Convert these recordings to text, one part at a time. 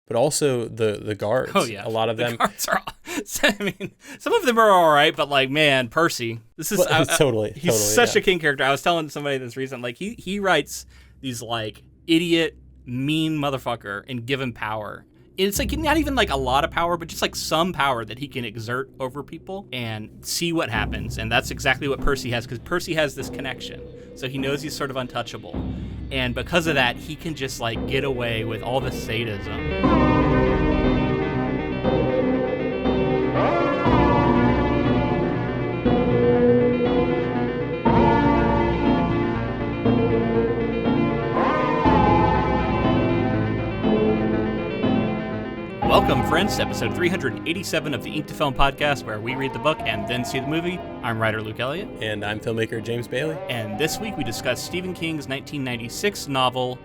but also the guards. Oh yeah, a lot of the them. Guards are. I mean, some of them are all right, but like, man, Percy. This is Totally. He's such a King character. I was telling somebody this recent. Like he writes these like idiot, mean motherfucker and give him power. It's like not even like a lot of power, but just like some power that he can exert over people and see what happens. And that's exactly what Percy has, because Percy has this connection. So he knows he's sort of untouchable. And because of that, he can just like get away with all the sadism. Welcome, friends, to episode 387 of the Ink to Film podcast, where we read the book and then see the movie. I'm writer Luke Elliott. And I'm filmmaker James Bailey. And this week we discuss Stephen King's 1996 novel,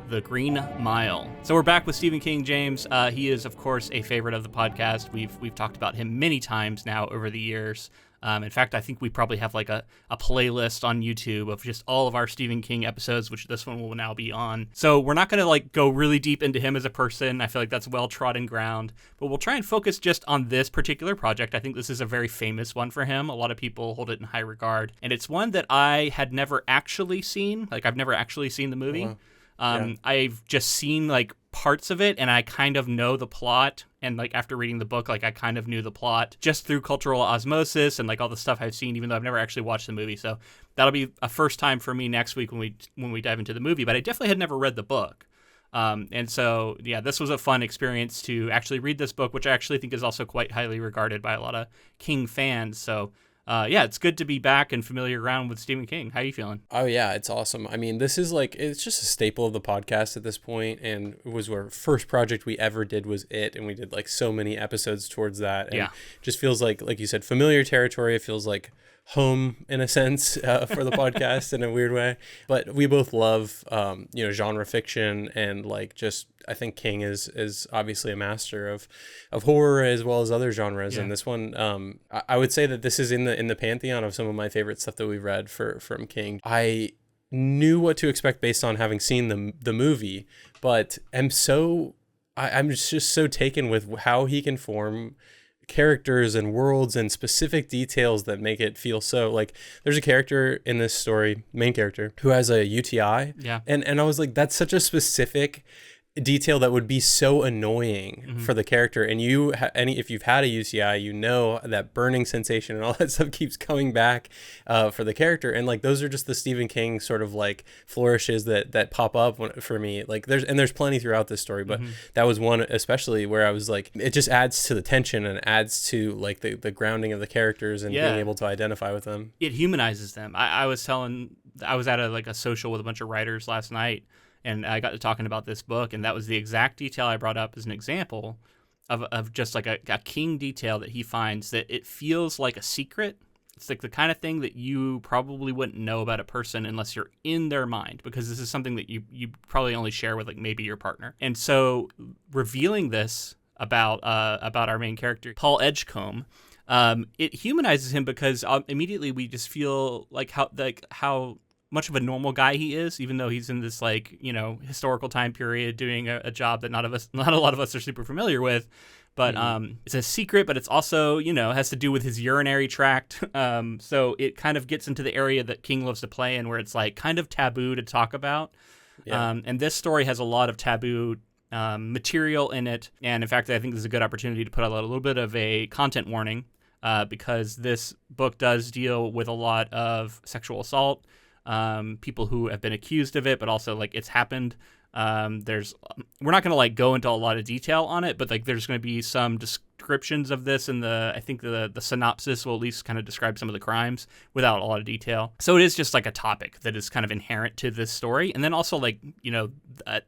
The Green Mile. So we're back with Stephen King, James. He is, of course, a favorite of the podcast. We've talked about him many times now over the years. In fact, I think we probably have like a playlist on YouTube of just all of our Stephen King episodes, which this one will now be on. So we're not going to like go really deep into him as a person. I feel like that's well-trodden ground. But we'll try and focus just on this particular project. I think this is a very famous one for him. A lot of people hold it in high regard. And it's one that I had never actually seen. Like, I've never actually seen the movie. Oh, wow. Yeah. I've just seen like parts of it, and I kind of know the plot. And like after reading the book, like I kind of knew the plot just through cultural osmosis and like all the stuff I've seen, even though I've never actually watched the movie. So that'll be a first time for me next week when we dive into the movie. But I definitely had never read the book. And so, yeah, this was a fun experience to actually read this book, which I actually think is also quite highly regarded by a lot of King fans. So yeah, it's good to be back and familiar ground with Stephen King. How are you feeling? Oh yeah, it's awesome. I mean, this is like, it's just a staple of the podcast at this point, and it was our first project we ever did was it, and we did like so many episodes towards that. And yeah, just feels like you said, familiar territory. It feels like home in a sense for the podcast in a weird way. But we both love genre fiction, and like just I think King is obviously a master of horror as well as other genres. Yeah. And this one, I would say that this is in the pantheon of some of my favorite stuff that we've read from King. I knew what to expect based on having seen the movie, but I'm just so taken with how he can form characters and worlds and specific details that make it feel so like there's a character in this story, main character, who has a UTI. Yeah. And I was like, that's such a specific detail that would be so annoying for the character. And if you've had a UTI, you know that burning sensation and all that stuff keeps coming back for the character. And like those are just the Stephen King sort of like flourishes that pop up for me. Like there's plenty throughout this story, but that was one especially where I was like, it just adds to the tension and adds to like the grounding of the characters and being able to identify with them. It humanizes them. I was at a social with a bunch of writers last night, and I got to talking about this book, and that was the exact detail I brought up as an example of just like a King detail that he finds, that it feels like a secret. It's like the kind of thing that you probably wouldn't know about a person unless you're in their mind, because this is something that you probably only share with like maybe your partner. And so revealing this about our main character, Paul Edgecombe, it humanizes him because immediately we just feel like how much of a normal guy he is, even though he's in this like, historical time period doing a job that not a lot of us are super familiar with. But it's a secret, but it's also, has to do with his urinary tract. So it kind of gets into the area that King loves to play in, where it's like kind of taboo to talk about. Yeah. And this story has a lot of taboo material in it. And in fact, I think this is a good opportunity to put out a little bit of a content warning, because this book does deal with a lot of sexual assault, people who have been accused of it, but also like it's happened. We're not going to like go into a lot of detail on it, but like there's going to be some descriptions of this, and I think the synopsis will at least kind of describe some of the crimes without a lot of detail. So it is just like a topic that is kind of inherent to this story. And then also like,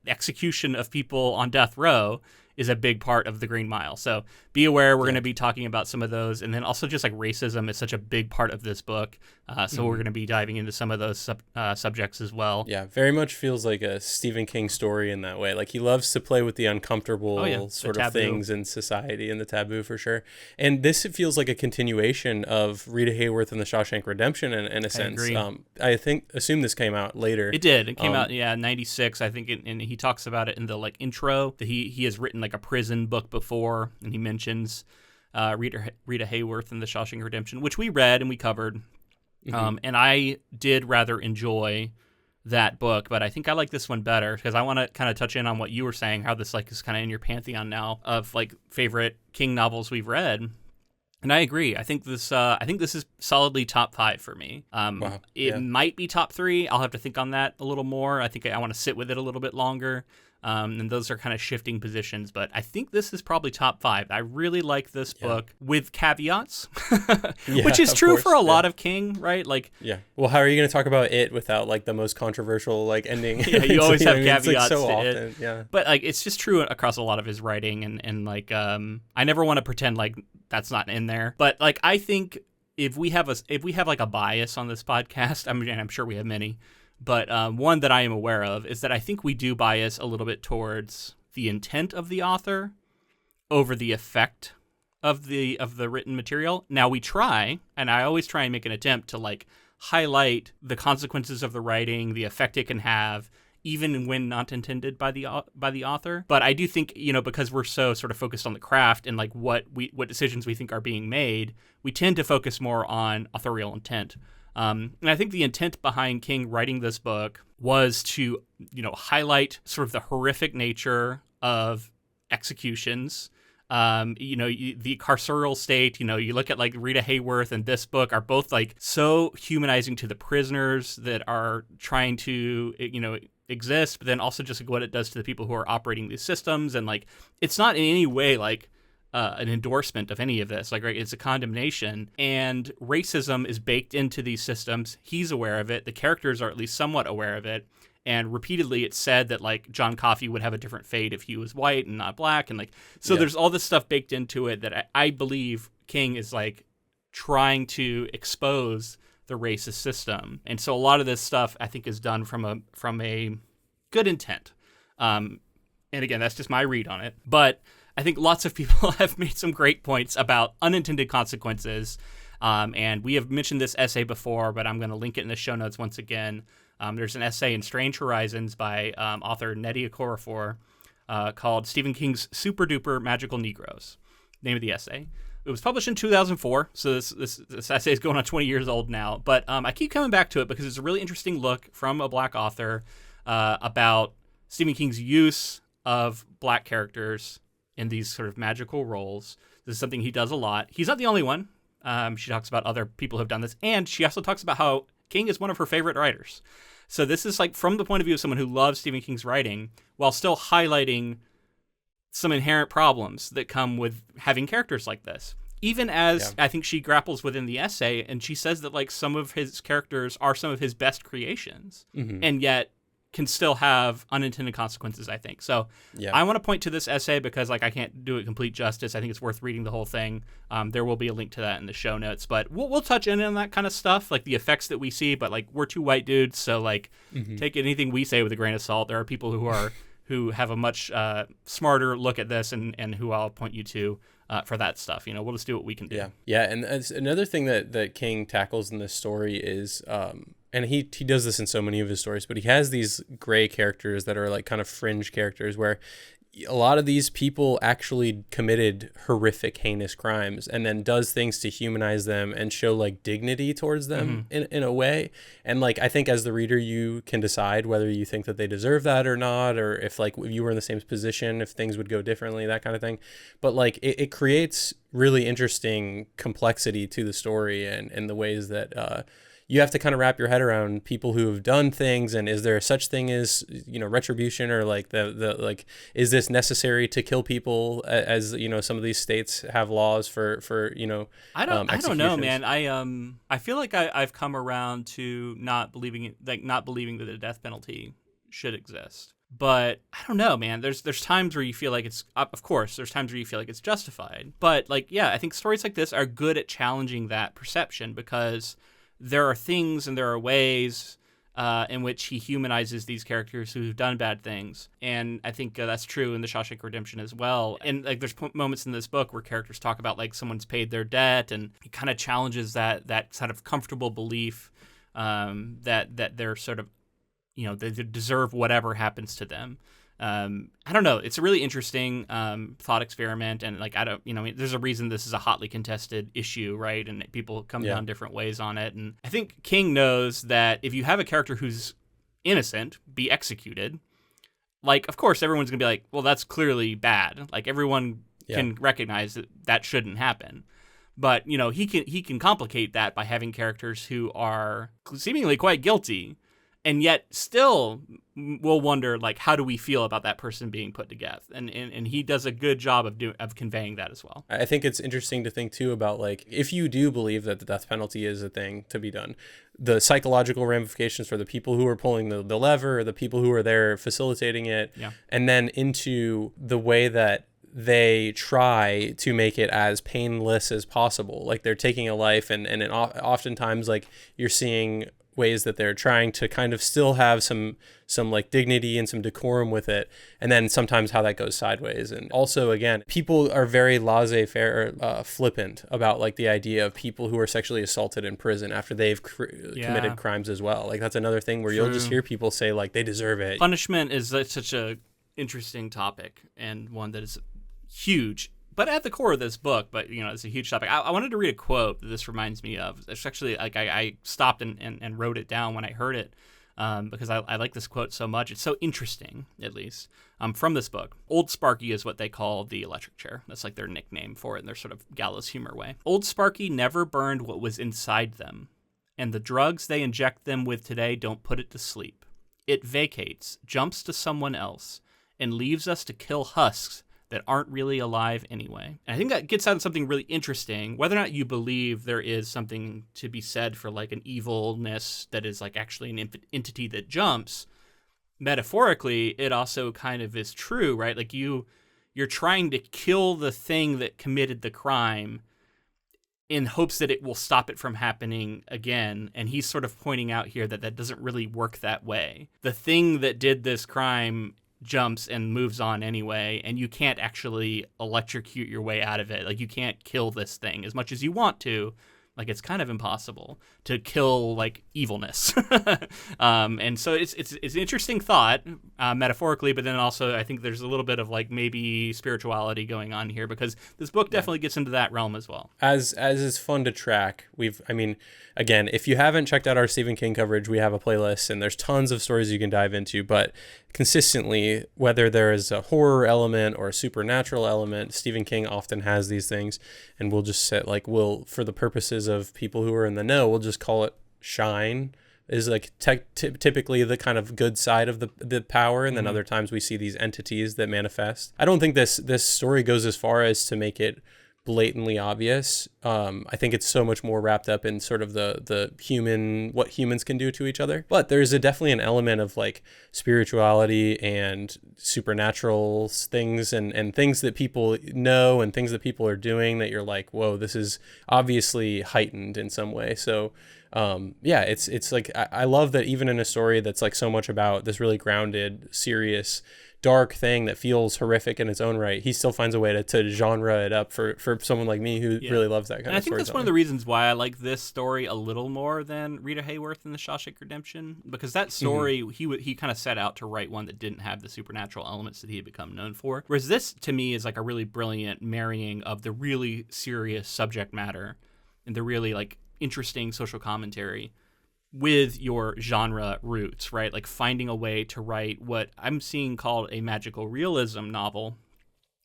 execution of people on death row is a big part of The Green Mile. So be aware, we're going to be talking about some of those. And then also just like racism is such a big part of this book. So we're going to be diving into some of those subjects as well. Yeah, very much feels like a Stephen King story in that way. Like he loves to play with the uncomfortable sort of things in society and the taboo for sure. And this, it feels like a continuation of Rita Hayworth and the Shawshank Redemption in a sense. I assume this came out later. It did. It came out, 96, I think. And he talks about it in the like intro that he has written like a prison book before, and he mentions Rita Hayworth in The Shawshank Redemption, which we read and we covered. And I did rather enjoy that book, but I think I like this one better because I want to kind of touch in on what you were saying, how this like is kind of in your pantheon now of like favorite King novels we've read. And I agree. I think this is solidly top 5 for me. Wow. It might be top 3. I'll have to think on that a little more. I think I want to sit with it a little bit longer. And those are kind of shifting positions, but I think this is probably top 5. I really like this book with caveats, which is true for a lot of King, right? Like, well, how are you going to talk about it without like the most controversial like ending? You always have caveats like, so to often. it. But like, it's just true across a lot of his writing, and like, I never want to pretend like that's not in there. But like, I think if we have like a bias on this podcast, I'm sure we have many. But one that I am aware of is that I think we do bias a little bit towards the intent of the author over the effect of the written material. Now we try, and I always try and make an attempt to like highlight the consequences of the writing, the effect it can have, even when not intended by the author. But I do think, because we're so sort of focused on the craft and like what decisions we think are being made, we tend to focus more on authorial intent. And I think the intent behind King writing this book was to, highlight sort of the horrific nature of executions. The carceral state, you look at like Rita Hayworth and this book are both like so humanizing to the prisoners that are trying to, exist, but then also just like what it does to the people who are operating these systems. And like, it's not in any way like an endorsement of any of this. Like, right, it's a condemnation, and racism is baked into these systems. He's aware of it. The characters are at least somewhat aware of it. And repeatedly it's said that like John Coffey would have a different fate if he was white and not black. And like, so there's all this stuff baked into it that I believe King is like trying to expose the racist system. And so a lot of this stuff I think is done from a good intent. And again, that's just my read on it. But I think lots of people have made some great points about unintended consequences. And we have mentioned this essay before, but I'm going to link it in the show notes once again. There's an essay in Strange Horizons by author Nnedi Okorafor called Stephen King's Super-Duper Magical Negroes. Name of the essay. It was published in 2004, so this essay is going on 20 years old now. But I keep coming back to it because it's a really interesting look from a black author about Stephen King's use of black characters in these sort of magical roles. This is something he does a lot. He's not the only one. She talks about other people who have done this, and she also talks about how King is one of her favorite writers. So this is like from the point of view of someone who loves Stephen King's writing while still highlighting some inherent problems that come with having characters like this. Even as I think she grapples within the essay, and she says that like some of his characters are some of his best creations, and yet can still have unintended consequences, I think. So I want to point to this essay because like I can't do it complete justice. I think it's worth reading the whole thing. There will be a link to that in the show notes, but we'll touch in on that kind of stuff, like the effects that we see, but like we're two white dudes, so like take anything we say with a grain of salt. There are people who have a much smarter look at this and who I'll point you to for that stuff. We'll just do what we can do. Yeah. And another thing that King tackles in this story is, and he does this in so many of his stories, but he has these gray characters that are like kind of fringe characters where a lot of these people actually committed horrific, heinous crimes and then does things to humanize them and show like dignity towards them in a way. And like, I think as the reader, you can decide whether you think that they deserve that or not, or if like if you were in the same position, if things would go differently, that kind of thing. But like it creates really interesting complexity to the story and the ways that you have to kind of wrap your head around people who have done things, and is there such thing as retribution, or like the like is this necessary to kill people as some of these states have laws for I don't know, man. I feel like I've come around to not believing that the death penalty should exist. But I don't know, man. There's times where you feel like it's, of course, there's times where you feel like it's justified. But like, yeah, I think stories like this are good at challenging that perception because there are things and there are ways in which he humanizes these characters who've done bad things. And I think that's true in The Shawshank Redemption as well. And like there's moments in this book where characters talk about like someone's paid their debt, and he kind of challenges that sort of comfortable belief that they're sort of, they deserve whatever happens to them. I don't know. It's a really interesting thought experiment, and like there's a reason this is a hotly contested issue, right? And people come down different ways on it. And I think King knows that if you have a character who's innocent be executed, like of course everyone's gonna be like, well, that's clearly bad. Like everyone can recognize that that shouldn't happen. But he can complicate that by having characters who are seemingly quite guilty, and yet still we'll wonder, like, how do we feel about that person being put to death? And he does a good job of conveying that as well. I think it's interesting to think, too, about, like, if you do believe that the death penalty is a thing to be done, the psychological ramifications for the people who are pulling the lever, or the people who are there facilitating it, and then into the way that they try to make it as painless as possible. Like, they're taking a life, and oftentimes, like, you're seeing ways that they're trying to kind of still have some like dignity and some decorum with it, and then sometimes how that goes sideways. And also, again, people are very laissez-faire, flippant about like the idea of people who are sexually assaulted in prison after they've committed crimes as well. Like that's another thing where you'll just hear people say like they deserve it. Punishment is such a interesting topic, and one that is huge, but at the core of this book, but it's a huge topic. I wanted to read a quote that this reminds me of. It's actually like I stopped and wrote it down when I heard it, because I like this quote so much. It's so interesting, at least, from this book. Old Sparky is what they call the electric chair. That's like their nickname for it in their sort of gallows humor way. Old Sparky never burned what was inside them, and the drugs they inject them with today don't put it to sleep. It vacates, jumps to someone else, and leaves us to kill husks that aren't really alive anyway. And I think that gets out of something really interesting, whether or not you believe there is something to be said for like an evilness that is like actually an entity that jumps. Metaphorically, it also kind of is true, right? Like you're trying to kill the thing that committed the crime in hopes that it will stop it from happening again. And he's sort of pointing out here that doesn't really work that way. The thing that did this crime jumps and moves on anyway, and you can't actually electrocute your way out of it. Like you can't kill this thing as much as you want to. Like it's kind of impossible to kill like evilness. And so it's an interesting thought, metaphorically, but then also I think there's a little bit of like maybe spirituality going on here, because this book definitely gets into that realm as well. As is fun to track. Again, if you haven't checked out our Stephen King coverage, we have a playlist and there's tons of stories you can dive into, but consistently, whether there is a horror element or a supernatural element, Stephen King often has these things, and we'll just set for the purposes of people who are in the know, we'll just call it shine, is like typically the kind of good side of the power, and then other times we see these entities that manifest. I don't think this story goes as far as to make it blatantly obvious. I think it's so much more wrapped up in sort of the human, what humans can do to each other. But there's definitely an element of like spirituality and supernatural things and things that people know and things that people are doing that you're like, whoa, this is obviously heightened in some way. So it's like I love that even in a story that's like so much about this really grounded, serious, dark thing that feels horrific in its own right, he still finds a way to genre it up for someone like me who really loves that kind of story. I think that's one of the reasons why I like this story a little more than Rita Hayworth in The Shawshank Redemption, because that story, he kind of set out to write one that didn't have the supernatural elements that he had become known for. Whereas this, to me, is like a really brilliant marrying of the really serious subject matter and the really like interesting social commentary with your genre roots, right? Like finding a way to write what I'm seeing called a magical realism novel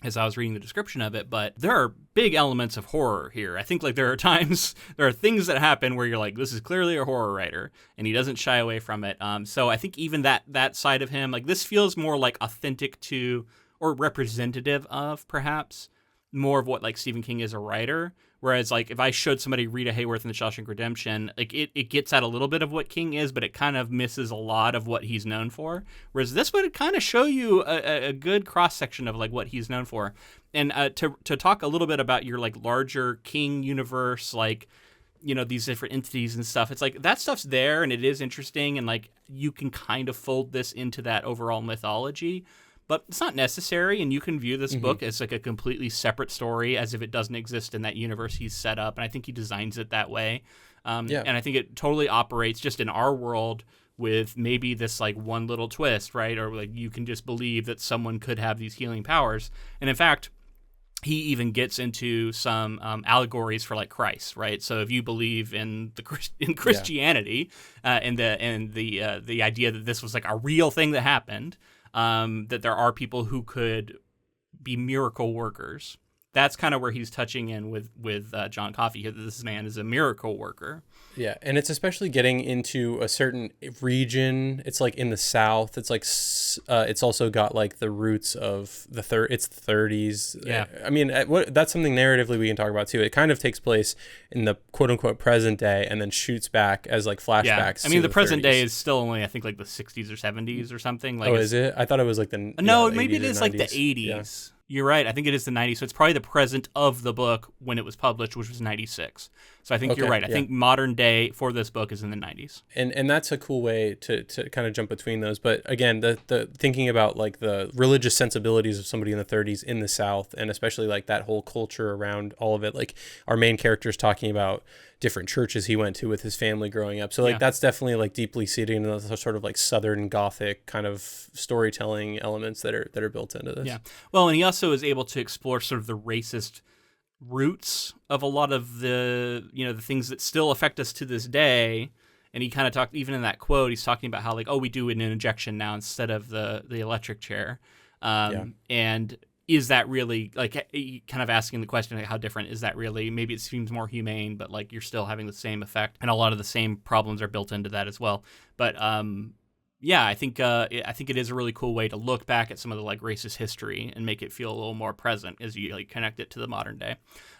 as I was reading the description of it, but there are big elements of horror here. I think like there are things that happen where you're like, this is clearly a horror writer, and he doesn't shy away from it. So I think even that side of him, like this feels more like authentic to, or representative of perhaps, more of what like Stephen King is a writer. Whereas like if I showed somebody Rita Hayworth in The Shawshank Redemption, like it gets at a little bit of what King is, but it kind of misses a lot of what he's known for. Whereas this would kind of show you a good cross section of like what he's known for. And to talk a little bit about your like larger King universe, like, you know, these different entities and stuff, it's like that stuff's there and it is interesting, and like you can kind of fold this into that overall mythology. But it's not necessary, and you can view this book as like a completely separate story, as if it doesn't exist in that universe he's set up. And I think he designs it that way. And I think it totally operates just in our world with maybe this like one little twist, right? Or like you can just believe that someone could have these healing powers. And in fact, he even gets into some allegories for like Christ, right? So if you believe in Christianity, and the idea that this was like a real thing that happened, that there are people who could be miracle workers. That's kind of where he's touching in with John Coffey. This man is a miracle worker. Yeah, and it's especially getting into a certain region. It's like in the South. It's like it's also got like the roots of it's the 30s. Yeah, I mean, that's something narratively we can talk about too. It kind of takes place in the quote unquote present day, and then shoots back as like flashbacks. Yeah. I mean, the present 30s. day is still only I think like the 60s or 70s or something. Like, is it? I thought it was like the no, the maybe 80s it is or like the 90s. 80s. Yeah. You're right. I think it is the 90s. So it's probably the present of the book when it was published, which was 96. So I think you're right. I think modern day for this book is in the 90s. And that's a cool way to kind of jump between those. But again, the thinking about like the religious sensibilities of somebody in the 30s in the South, and especially like that whole culture around all of it. Like our main character's talking about different churches he went to with his family growing up. So like that's definitely like deeply seated in the sort of like Southern Gothic kind of storytelling elements that are built into this. Yeah. Well, and he also is able to explore sort of the racist roots of a lot of the, the things that still affect us to this day. And he kind of talked, even in that quote, he's talking about how like, we do an injection now instead of the electric chair. And is that really, like, kind of asking the question, like, how different is that really? Maybe it seems more humane, but like you're still having the same effect, and a lot of the same problems are built into that as well. But I think it is a really cool way to look back at some of the like racist history and make it feel a little more present as you like connect it to the modern day.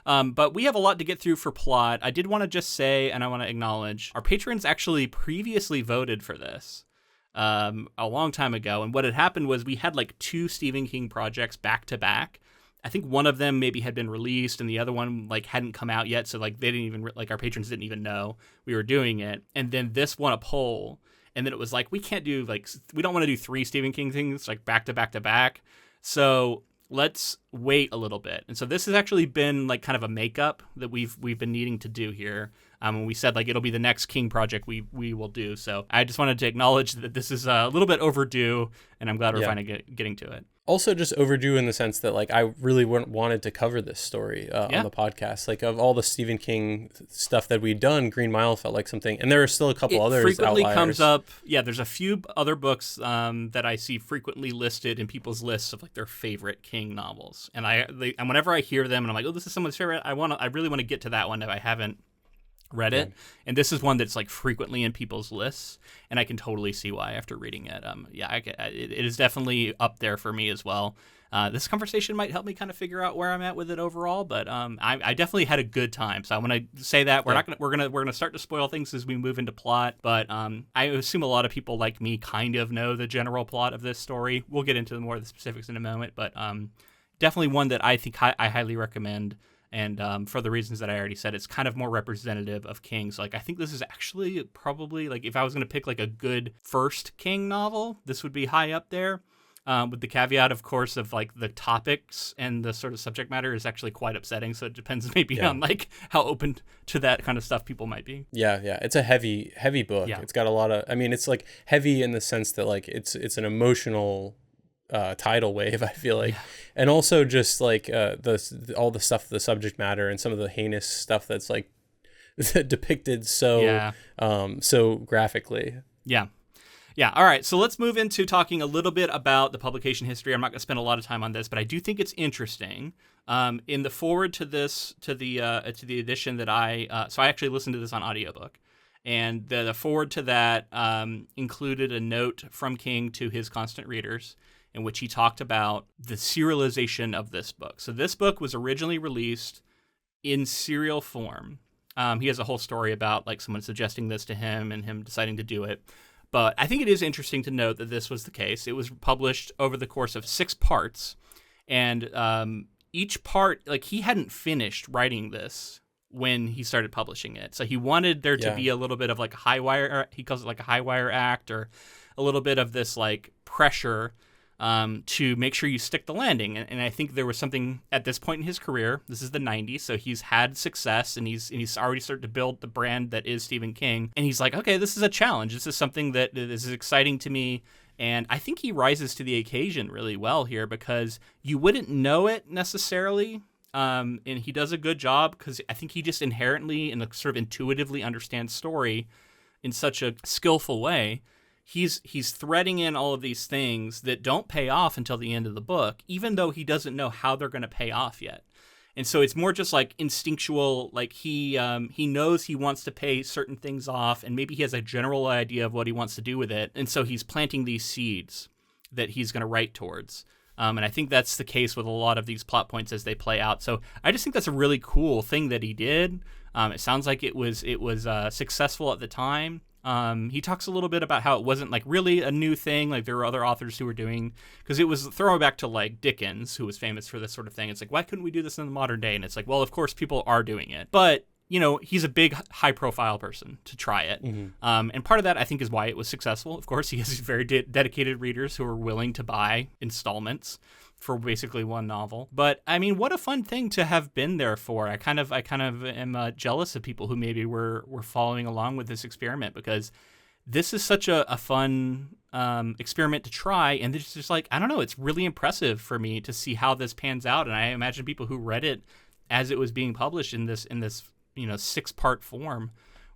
But we have a lot to get through for plot. I did want to just say, and I want to acknowledge, our patrons actually previously voted for this a long time ago. And what had happened was we had like 2 Stephen King projects back to back. I think one of them maybe had been released and the other one like hadn't come out yet. So like they didn't even, like our patrons didn't even know we were doing it. And then this won a poll. And then it was like, we don't want to do 3 Stephen King things like back to back to back. So let's wait a little bit. And so this has actually been like kind of a makeup that we've been needing to do here. And we said like it'll be the next King project we will do. So I just wanted to acknowledge that this is a little bit overdue, and I'm glad we're finally getting to it. Also just overdue in the sense that like I really wanted to cover this story on the podcast. Like of all the Stephen King stuff that we'd done, Green Mile felt like something, and there are still a couple others frequently outliers. Comes up. Yeah, there's a few other books that I see frequently listed in people's lists of like their favorite King novels, and and whenever I hear them and I'm like, oh, this is someone's favorite, I really want to get to that one if I haven't read it. And this is one that's like frequently in people's lists, and I can totally see why after reading it. It is definitely up there for me as well. This conversation might help me kind of figure out where I'm at with it overall, but I definitely had a good time. So I want to say that we're gonna start to spoil things as we move into plot, but I assume a lot of people like me kind of know the general plot of this story. We'll get into more of the specifics in a moment, but definitely one that I think I highly recommend. And for the reasons that I already said, it's kind of more representative of King. So like, I think this is actually probably like, if I was going to pick like a good first King novel, this would be high up there. With the caveat, of course, of like the topics and the sort of subject matter is actually quite upsetting. So it depends maybe on like how open to that kind of stuff people might be. Yeah. It's a heavy book. Yeah. It's got a lot of, I mean, it's like heavy in the sense that like it's an emotional tidal wave, I feel like. And also just like all the stuff, the subject matter and some of the heinous stuff that's like depicted so graphically. Yeah. All right. So let's move into talking a little bit about the publication history. I'm not going to spend a lot of time on this, but I do think it's interesting. In the forward to this, to the edition that so I actually listened to this on audiobook, and the forward to that included a note from King to his constant readers, in which he talked about the serialization of this book. So this book was originally released in serial form. He has a whole story about like someone suggesting this to him and him deciding to do it. But I think it is interesting to note that this was the case. It was published over the course of 6 parts. And each part, like he hadn't finished writing this when he started publishing it. So he wanted there to be a little bit of like a high wire, he calls it like a high wire act, or a little bit of this like pressure to make sure you stick the landing. And I think there was something at this point in his career. This is the 90s, so he's had success, and he's already started to build the brand that is Stephen King. And he's like, okay, this is a challenge. This is something that is exciting to me. And I think he rises to the occasion really well here, because you wouldn't know it necessarily. And he does a good job, because I think he just inherently and sort of intuitively understands story in such a skillful way. He's threading in all of these things that don't pay off until the end of the book, even though he doesn't know how they're going to pay off yet. And so it's more just like instinctual, like he knows he wants to pay certain things off, and maybe he has a general idea of what he wants to do with it. And so he's planting these seeds that he's going to write towards. And I think that's the case with a lot of these plot points as they play out. So I just think that's a really cool thing that he did. It sounds like it was successful at the time. He talks a little bit about how it wasn't like really a new thing. Like there were other authors who were doing, because it was throwing back to like Dickens, who was famous for this sort of thing. It's like, why couldn't we do this in the modern day? And it's like, well, of course people are doing it, but he's a big high profile person to try it. Mm-hmm. And part of that I think is why it was successful. Of course, he has very dedicated readers who are willing to buy installments for basically one novel. But I mean, what a fun thing to have been there for. I kind of am jealous of people who maybe were following along with this experiment, because this is such a fun experiment to try. And it's just like, I don't know, it's really impressive for me to see how this pans out. And I imagine people who read it as it was being published in this 6-part form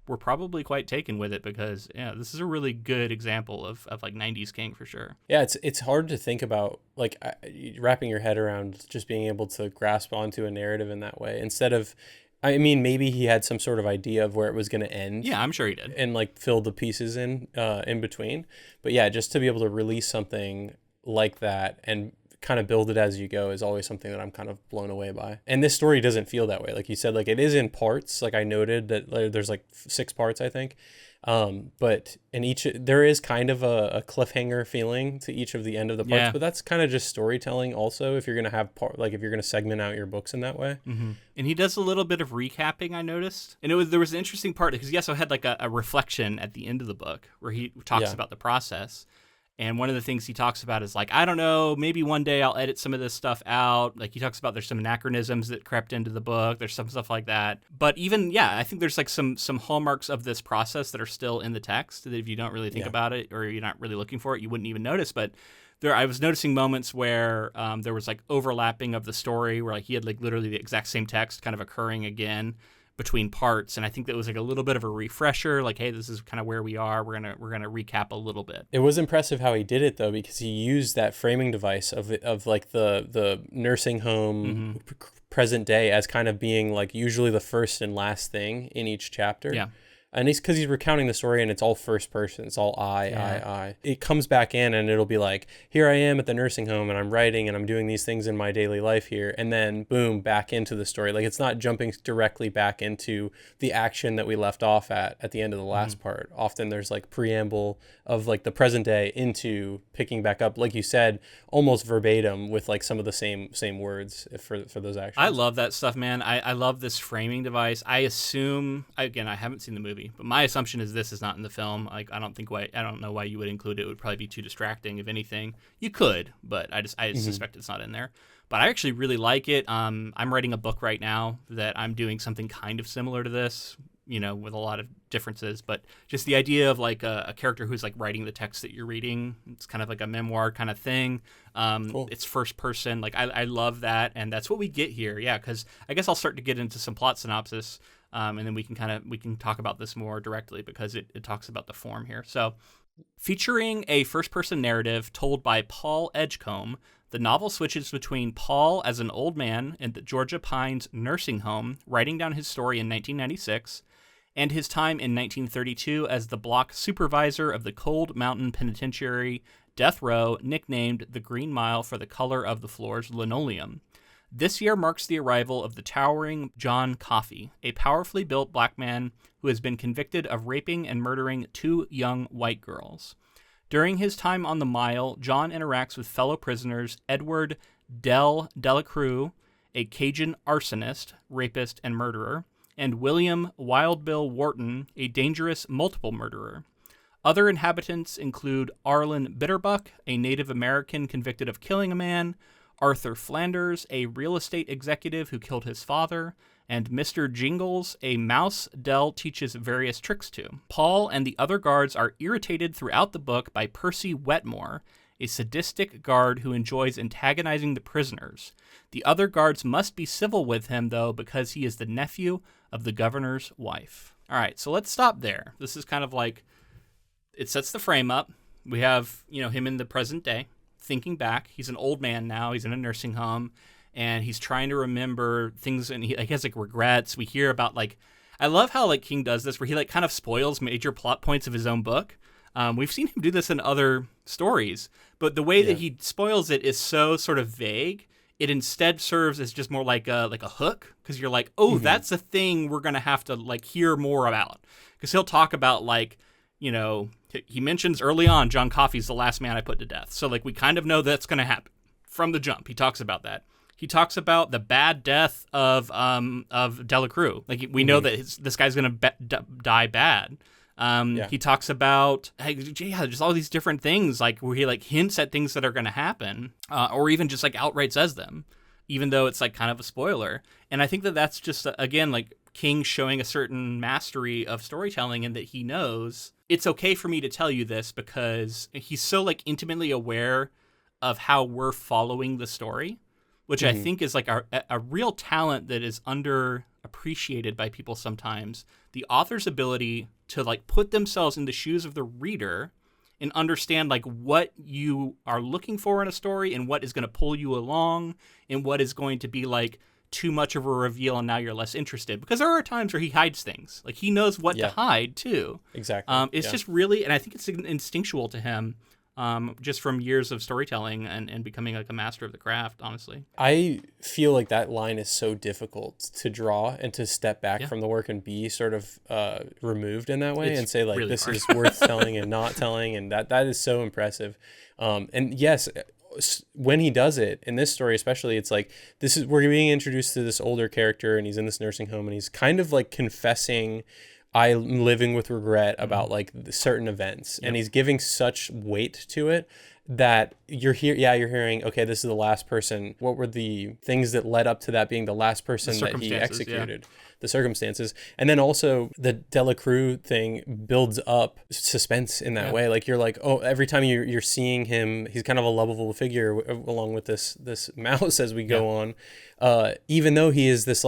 were probably quite taken with it, because this is a really good example of like 90s King for sure. Yeah, it's hard to think about like wrapping your head around just being able to grasp onto a narrative in that way, instead of, I mean, maybe he had some sort of idea of where it was going to end. Yeah, I'm sure he did. And like fill the pieces in between. But yeah, just to be able to release something like that and kind of build it as you go is always something that I'm kind of blown away by. And this story doesn't feel that way. Like you said, like it is in parts. Like I noted that there's like 6 parts, I think. But in each, there is kind of a cliffhanger feeling to each of the end of the parts, yeah. But that's kind of just storytelling also, if you're going to have if you're going to segment out your books in that way. Mm-hmm. And he does a little bit of recapping, I noticed. And there was an interesting part, because he also had like a reflection at the end of the book where he talks about the process. And one of the things he talks about is like, I don't know, maybe one day I'll edit some of this stuff out. Like he talks about there's some anachronisms that crept into the book. There's some stuff like that. But even, I think there's like some hallmarks of this process that are still in the text that if you don't really think about it, or you're not really looking for it, you wouldn't even notice. But I was noticing moments where there was like overlapping of the story, where like he had like literally the exact same text kind of occurring again between parts, and I think that was like a little bit of a refresher, like, hey, this is kind of where we are, we're gonna recap a little bit. It was impressive how he did it though, because he used that framing device of like the nursing home present day as kind of being like usually the first and last thing in each chapter. Yeah. And it's because he's recounting the story and it's all first person. It's all I. It comes back in and it'll be like, here I am at the nursing home and I'm writing and I'm doing these things in my daily life here. And then boom, back into the story. Like it's not jumping directly back into the action that we left off at the end of the last part. Often there's like preamble of like the present day into picking back up, like you said, almost verbatim with like some of the same words for those actions. I love that stuff, man. I love this framing device. I assume, again, I haven't seen the movie, but my assumption is this is not in the film. Like, I don't know why you would include it. It would probably be too distracting. If anything, you could, but I suspect it's not in there. But I actually really like it. I'm writing a book right now that I'm doing something kind of similar to this, with a lot of differences. But just the idea of like a character who's like writing the text that you're reading. It's kind of like a memoir kind of thing. Cool. It's first person. Like I love that, and that's what we get here. Yeah, because I guess I'll start to get into some plot synopsis. And then we can talk about this more directly, because it talks about the form here. So, featuring a first-person narrative told by Paul Edgecombe, the novel switches between Paul as an old man in the Georgia Pines nursing home, writing down his story in 1996, and his time in 1932 as the block supervisor of the Cold Mountain Penitentiary, Death Row, nicknamed the Green Mile for the color of the floor's linoleum. This year marks the arrival of the towering John Coffey, a powerfully built black man who has been convicted of raping and murdering 2 young white girls. During his time on the mile, John interacts with fellow prisoners Edward Delacruz, a Cajun arsonist, rapist, and murderer, and William Wild Bill Wharton, a dangerous multiple murderer. Other inhabitants include Arlen Bitterbuck, a Native American convicted of killing a man, Arthur Flanders, a real estate executive who killed his father, and Mr. Jingles, a mouse Dell teaches various tricks to. Paul and the other guards are irritated throughout the book by Percy Wetmore, a sadistic guard who enjoys antagonizing the prisoners. The other guards must be civil with him, though, because he is the nephew of the governor's wife. All right, so let's stop there. This is kind of like, it sets the frame up. We have, him in the present day, thinking back. He's an old man now. He's in a nursing home, and he's trying to remember things, and he has, regrets. We hear about, I love how, King does this, where he, kind of spoils major plot points of his own book. We've seen him do this in other stories, but the way that he spoils it is so sort of vague. It instead serves as just more like a hook, because you're like, oh, that's a thing we're going to have to hear more about. Because he'll talk about he mentions early on John Coffey's the last man I put to death. So we kind of know that's going to happen from the jump. He talks about that. He talks about the bad death of Delacroix. We know that this guy's going to die bad. He talks about just all these different things where he hints at things that are going to happen, or even just outright says them, even though it's kind of a spoiler. And I think that that's just again King showing a certain mastery of storytelling, and that he knows it's okay for me to tell you this because he's so intimately aware of how we're following the story, which I think is a real talent that is underappreciated by people sometimes. The author's ability to put themselves in the shoes of the reader and understand what you are looking for in a story, and what is going to pull you along, and what is going to be too much of a reveal and now you're less interested. Because there are times where he hides things. He knows what to hide too. Exactly. It's just really, and I think it's instinctual to him, just from years of storytelling and becoming a master of the craft, honestly. I feel that line is so difficult to draw and to step back from the work and be sort of removed in that way, and say really this hard. Is worth telling and not telling, and that is so impressive. And yes, when he does it in this story especially, it's we're being introduced to this older character, and he's in this nursing home, and he's kind of confessing, I'm living with regret about certain events, and he's giving such weight to it that you're hearing, okay, this is the last person. What were the things that led up to that being the last person that he executed? The circumstances. And then also the Delacroix thing builds up suspense in that way. You're oh, every time you're seeing him, he's kind of a lovable figure along with this mouse as we go on, even though he is this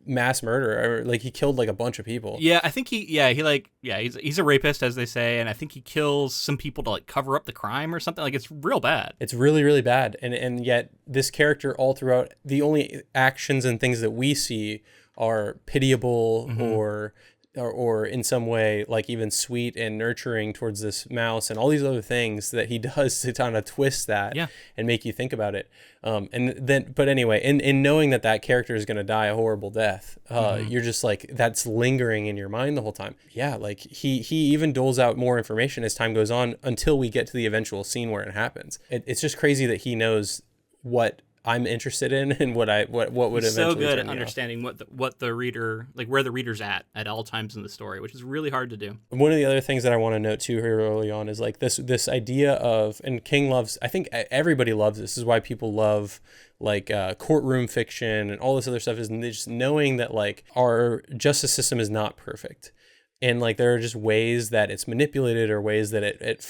mass murderer, he killed a bunch of people. I think he's a rapist, as they say, and I think he kills some people to cover up the crime or something. It's real bad. It's really, really bad. And yet this character, all throughout, the only actions and things that we see are pitiable, or in some way even sweet and nurturing towards this mouse, and all these other things that he does to kind of twist that and make you think about it. But anyway, in knowing that character is going to die a horrible death, you're just that's lingering in your mind the whole time. He even doles out more information as time goes on until we get to the eventual scene where it happens. It's just crazy that he knows what I'm interested in and what would eventually so good turn at understanding what the reader, where the reader's at all times in the story, which is really hard to do. One of the other things that I want to note too here early on is this idea of, and King loves, I think everybody loves this is why people love courtroom fiction and all this other stuff, is just knowing that our justice system is not perfect, and there are just ways that it's manipulated, or ways that it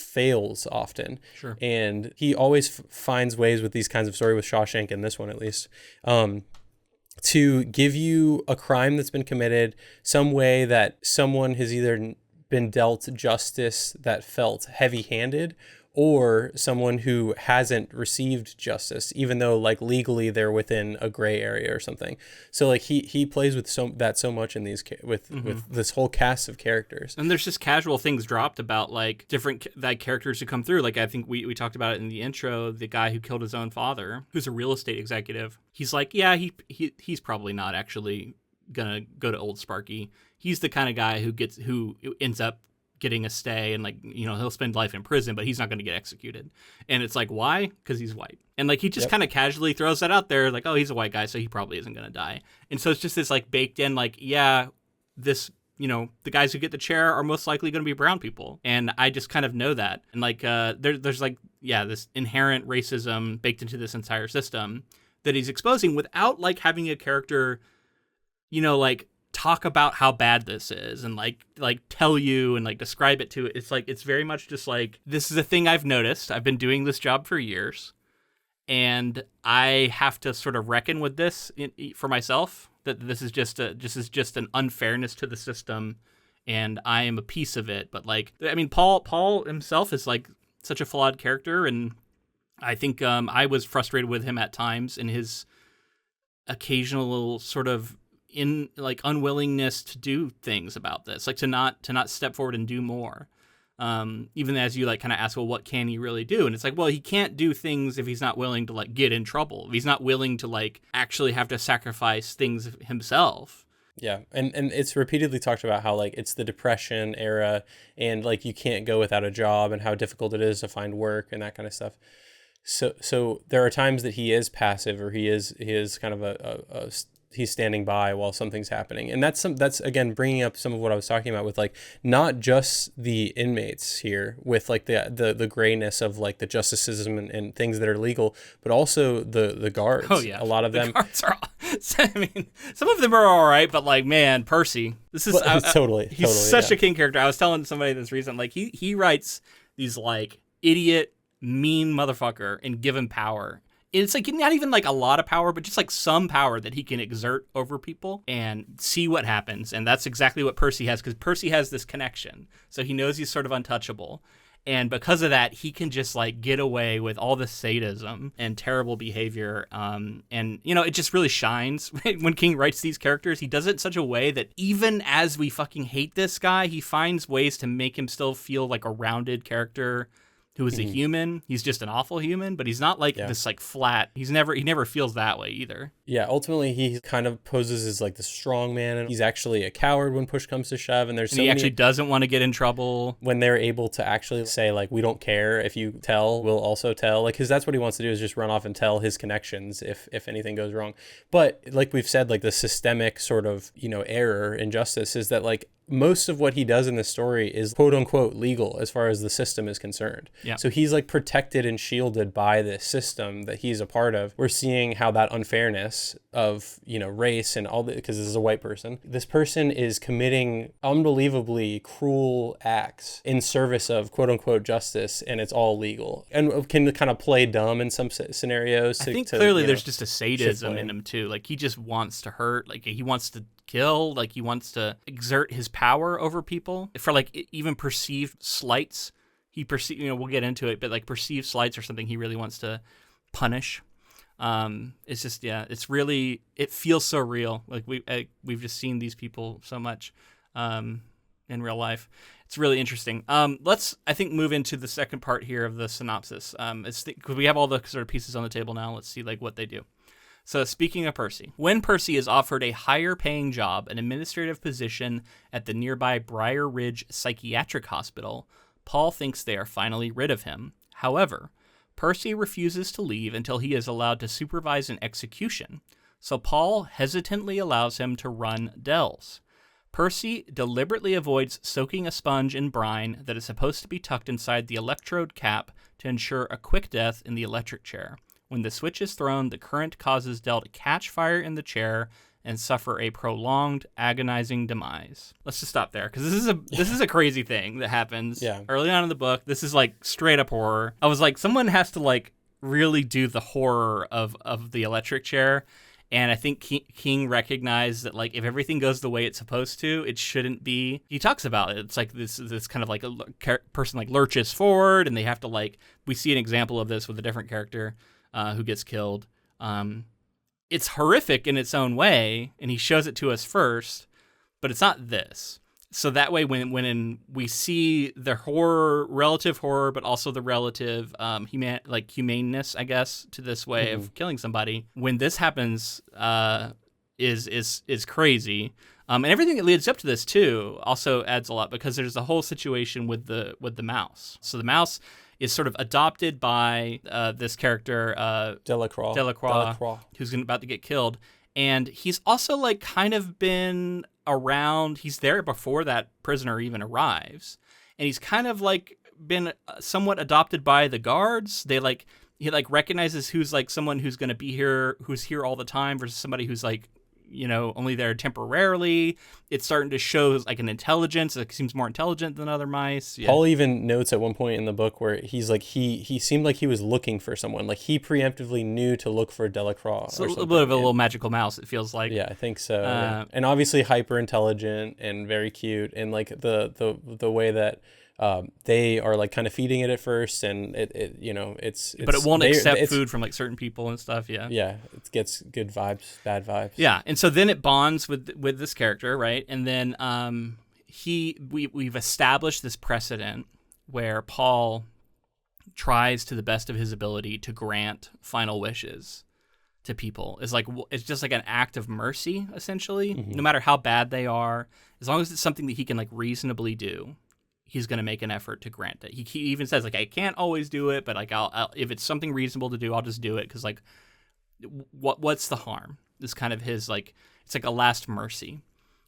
fails often. Sure. And he always finds ways with these kinds of story, with Shawshank and this one at least, to give you a crime that's been committed, some way that someone has either been dealt justice that felt heavy-handed, or someone who hasn't received justice, even though legally they're within a gray area or something. So he plays with so much in these with this whole cast of characters. And there's just casual things dropped about different characters who come through. I think we talked about it in the intro. The guy who killed his own father, who's a real estate executive. He's he's probably not actually gonna go to Old Sparky. He's the kind of guy who ends up getting a stay, and he'll spend life in prison, but he's not going to get executed. And it's why? Because he's white. And he just kind of casually throws that out there, oh, he's a white guy, so he probably isn't going to die. And so it's just this baked in, this the guys who get the chair are most likely going to be brown people. And I just kind of know that. And like, there's like, this inherent racism baked into this entire system that he's exposing without like having a character, like talk about how bad this is and like tell you and like describe it to it. It's like, it's very much just like, this is a thing I've noticed. I've been doing this job for years and I have to sort of reckon with this for myself, that this is just an unfairness to the system and I am a piece of it. But like, I mean, Paul himself is like such a flawed character. And I think I was frustrated with him at times in his occasional sort of unwillingness to do things about this, like to not step forward and do more. Even as you like kind of ask, well, what can he really do? And it's like, well, he can't do things if he's not willing to like get in trouble. If he's not willing to like actually have to sacrifice things himself. Yeah. And it's repeatedly talked about how like it's the Depression era and like you can't go without a job and how difficult it is to find work and that kind of stuff. So there are times that he is passive or he is kind of he's standing by while something's happening. And that's again, bringing up some of what I was talking about with like, not just the inmates here with like the grayness of like the justice system and things that are legal, but also the guards. Oh yeah. A lot of them. Guards are, I mean, some of them are all right, but like, man, Percy, this is he's such a king character. I was telling somebody this recent, like he writes these like idiot, mean motherfucker and give him power. It's like not even like a lot of power, but just like some power that he can exert over people and see what happens. And that's exactly what Percy has, because Percy has this connection. So he knows he's sort of untouchable. And because of that, he can just like get away with all this sadism and terrible behavior. And, it just really shines when King writes these characters. He does it in such a way that even as we fucking hate this guy, he finds ways to make him still feel like a rounded character who is a human. He's just an awful human, but he's not like this like flat. He never feels that way either. Yeah, ultimately he kind of poses as like the strong man, and he's actually a coward when push comes to shove. And he actually doesn't want to get in trouble. When they're able to actually say like, we don't care if you tell, we'll also tell, like, because that's what he wants to do, is just run off and tell his connections if anything goes wrong. But like we've said, like the systemic sort of error, injustice is that like most of what he does in this story is quote unquote legal as far as the system is concerned. Yeah. So he's like protected and shielded by this system that he's a part of. We're seeing how that unfairness of, race and all that, because this is a white person. This person is committing unbelievably cruel acts in service of quote unquote justice, and it's all legal and can kind of play dumb in some scenarios. I think clearly there's just a sadism in him too. Like he just wants to hurt, like he wants to kill, like he wants to exert his power over people for like even perceived slights. We'll get into it, but like perceived slights or something he really wants to punish. It's just, it's really, it feels so real. Like we've just seen these people so much in real life. It's really interesting. Let's, I think, move into the second part here of the synopsis. Because we have all the sort of pieces on the table now. Let's see like what they do. So speaking of Percy, when Percy is offered a higher paying job, an administrative position at the nearby Briar Ridge Psychiatric Hospital, Paul thinks they are finally rid of him. However, Percy refuses to leave until he is allowed to supervise an execution, so Paul hesitantly allows him to run Dells. Percy deliberately avoids soaking a sponge in brine that is supposed to be tucked inside the electrode cap to ensure a quick death in the electric chair. When the switch is thrown, the current causes Dell to catch fire in the chair and suffer a prolonged, agonizing demise. Let's just stop there, because this is a crazy thing that happens early on in the book. This is like straight up horror. I was like, someone has to like really do the horror of the electric chair. And I think King recognized that like if everything goes the way it's supposed to, it shouldn't be. He talks about it. It's like this kind of like a person like lurches forward, and they have to like, we see an example of this with a different character who gets killed. It's horrific in its own way, and he shows it to us first, but it's not this. So that way, when we see the horror, relative horror, but also the relative humaneness, I guess, to this way of killing somebody, when this happens, is crazy. And everything that leads up to this too also adds a lot, because there's a whole situation with the mouse. So the mouse is sort of adopted by this character, Delacroix, who's about to get killed. And he's also like kind of been around. He's there before that prisoner even arrives, and he's kind of like been somewhat adopted by the guards. He like recognizes who's like someone who's going to be here, who's here all the time, versus somebody who's like, only there temporarily. It's starting to show like an intelligence. It seems more intelligent than other mice. Yeah. Paul even notes at one point in the book where he's like, he seemed like he was looking for someone. Like he preemptively knew to look for Delacroix. It's a little bit of a little magical mouse, it feels like. Yeah, I think so. Yeah. And obviously hyper intelligent and very cute. And like the way that they are like kind of feeding it at first, and it's but it won't accept food from like certain people and stuff. Yeah, it gets good vibes, bad vibes. Yeah, and so then it bonds with this character, right? And then we've established this precedent where Paul tries to the best of his ability to grant final wishes to people. It's just like an act of mercy, essentially. No matter how bad they are, as long as it's something that he can like reasonably do, he's going to make an effort to grant it. He even says, like, I can't always do it, but like I'll if it's something reasonable to do, I'll just do it, because like what's the harm? This kind of his like, it's like a last mercy,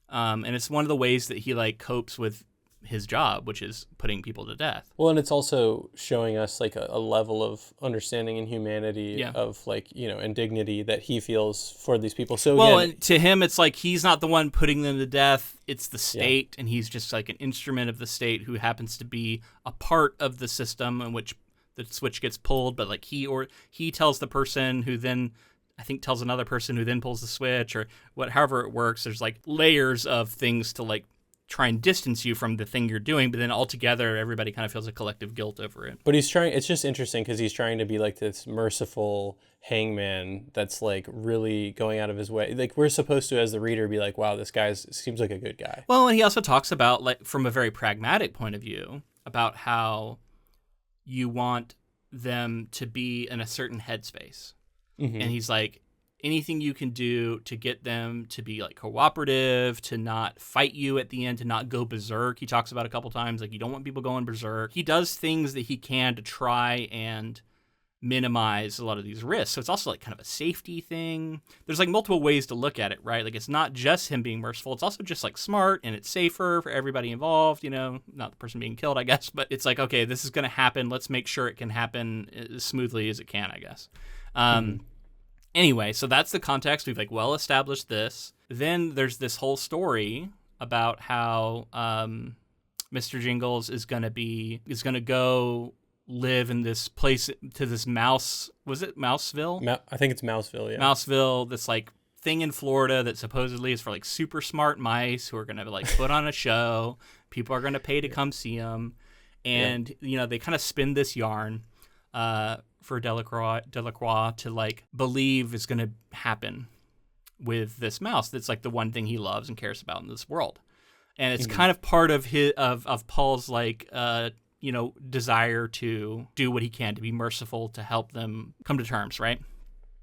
and it's one of the ways that he like copes with his job, which is putting people to death. Well, and it's also showing us like a level of understanding and humanity of like, and dignity that he feels for these people. So and to him, it's like he's not the one putting them to death. It's the state, and he's just like an instrument of the state who happens to be a part of the system in which the switch gets pulled. But like he tells the person who then, I think, tells another person who then pulls the switch, or however it works. There's like layers of things to like try and distance you from the thing you're doing, but then altogether everybody kind of feels a collective guilt over it. But it's just interesting because he's trying to be like this merciful hangman that's like really going out of his way. Like we're supposed to, as the reader, be like, wow, this guy seems like a good guy. Well, and he also talks about, like, from a very pragmatic point of view, about how you want them to be in a certain headspace. And he's like, anything you can do to get them to be like cooperative, to not fight you at the end, to not go berserk. He talks about a couple times, like, you don't want people going berserk. He does things that he can to try and minimize a lot of these risks. So it's also like kind of a safety thing. There's like multiple ways to look at it, right? Like it's not just him being merciful. It's also just like smart, and it's safer for everybody involved, not the person being killed, I guess, but it's like, okay, this is going to happen. Let's make sure it can happen as smoothly as it can, I guess. Anyway, so that's the context. We've like well established this. Then there's this whole story about how Mr. Jingles is going to go live in this place, to this mouse. Was it Mouseville? I think it's Mouseville. Yeah. Mouseville. This like thing in Florida that supposedly is for like super smart mice who are going to like put on a show. People are going to pay to come see them, and they kind of spin this yarn for Delacroix to like believe is going to happen with this mouse. That's like the one thing he loves and cares about in this world, and it's kind of part of his of Paul's like desire to do what he can to be merciful, to help them come to terms, right?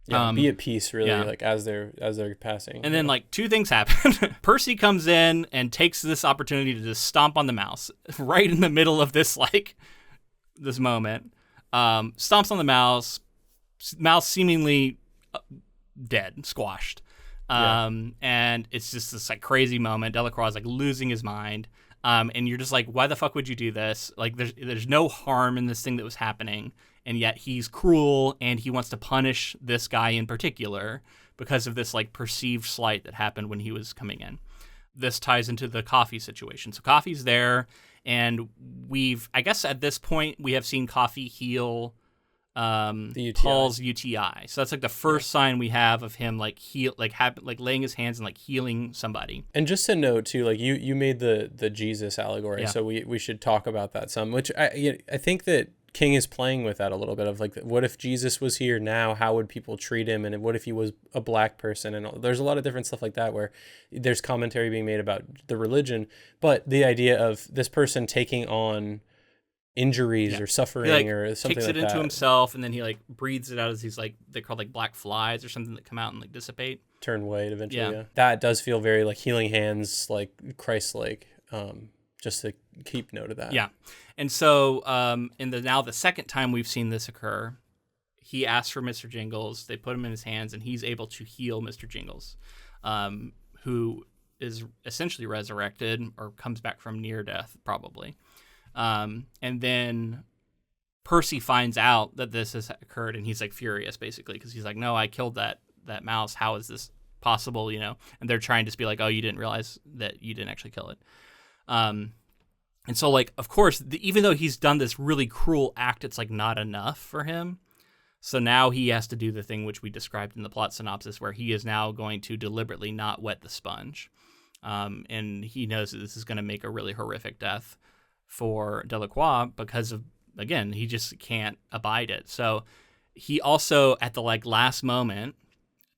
Yeah, be at peace, really, like as they're passing. And then like two things happen. Percy comes in and takes this opportunity to just stomp on the mouse right in the middle of this this moment. Stomps on the mouse seemingly dead, squashed. And it's just this like crazy moment. Delacroix is like losing his mind. And you're just like, why the fuck would you do this? Like there's no harm in this thing that was happening. And yet he's cruel, and he wants to punish this guy in particular because of this like perceived slight that happened when he was coming in. This ties into the Coffey situation. So Coffey's there, and I guess at this point we have seen Coffey heal Paul's UTI. So that's like the first sign we have of him like laying his hands and like healing somebody. And just to note too, like you made the Jesus allegory, so we should talk about that some. Which I think that King is playing with that a little bit of like, what if Jesus was here now? How would people treat him? And what if he was a black person? And there's a lot of different stuff like that where there's commentary being made about the religion, but the idea of this person taking on injuries or suffering or something like that. Takes it into himself, and then he like breathes it out as these like, they're called like black flies or something that come out and like dissipate. Turn white eventually. Yeah. That does feel very like healing hands, like Christ-like, just to keep note of that. Yeah. And so now the second time we've seen this occur, he asks for Mr. Jingles. They put him in his hands, and he's able to heal Mr. Jingles, who is essentially resurrected or comes back from near death, probably. And then Percy finds out that this has occurred, and he's like furious, basically, because he's like, no, I killed that mouse. How is this possible? And they're trying to be like, oh, you didn't realize that you didn't actually kill it. And so, like, of course, even though he's done this really cruel act, it's like not enough for him. So now he has to do the thing which we described in the plot synopsis, where he is now going to deliberately not wet the sponge. And he knows that this is going to make a really horrific death for Delacroix because of, again, he just can't abide it. So he also, at the like last moment,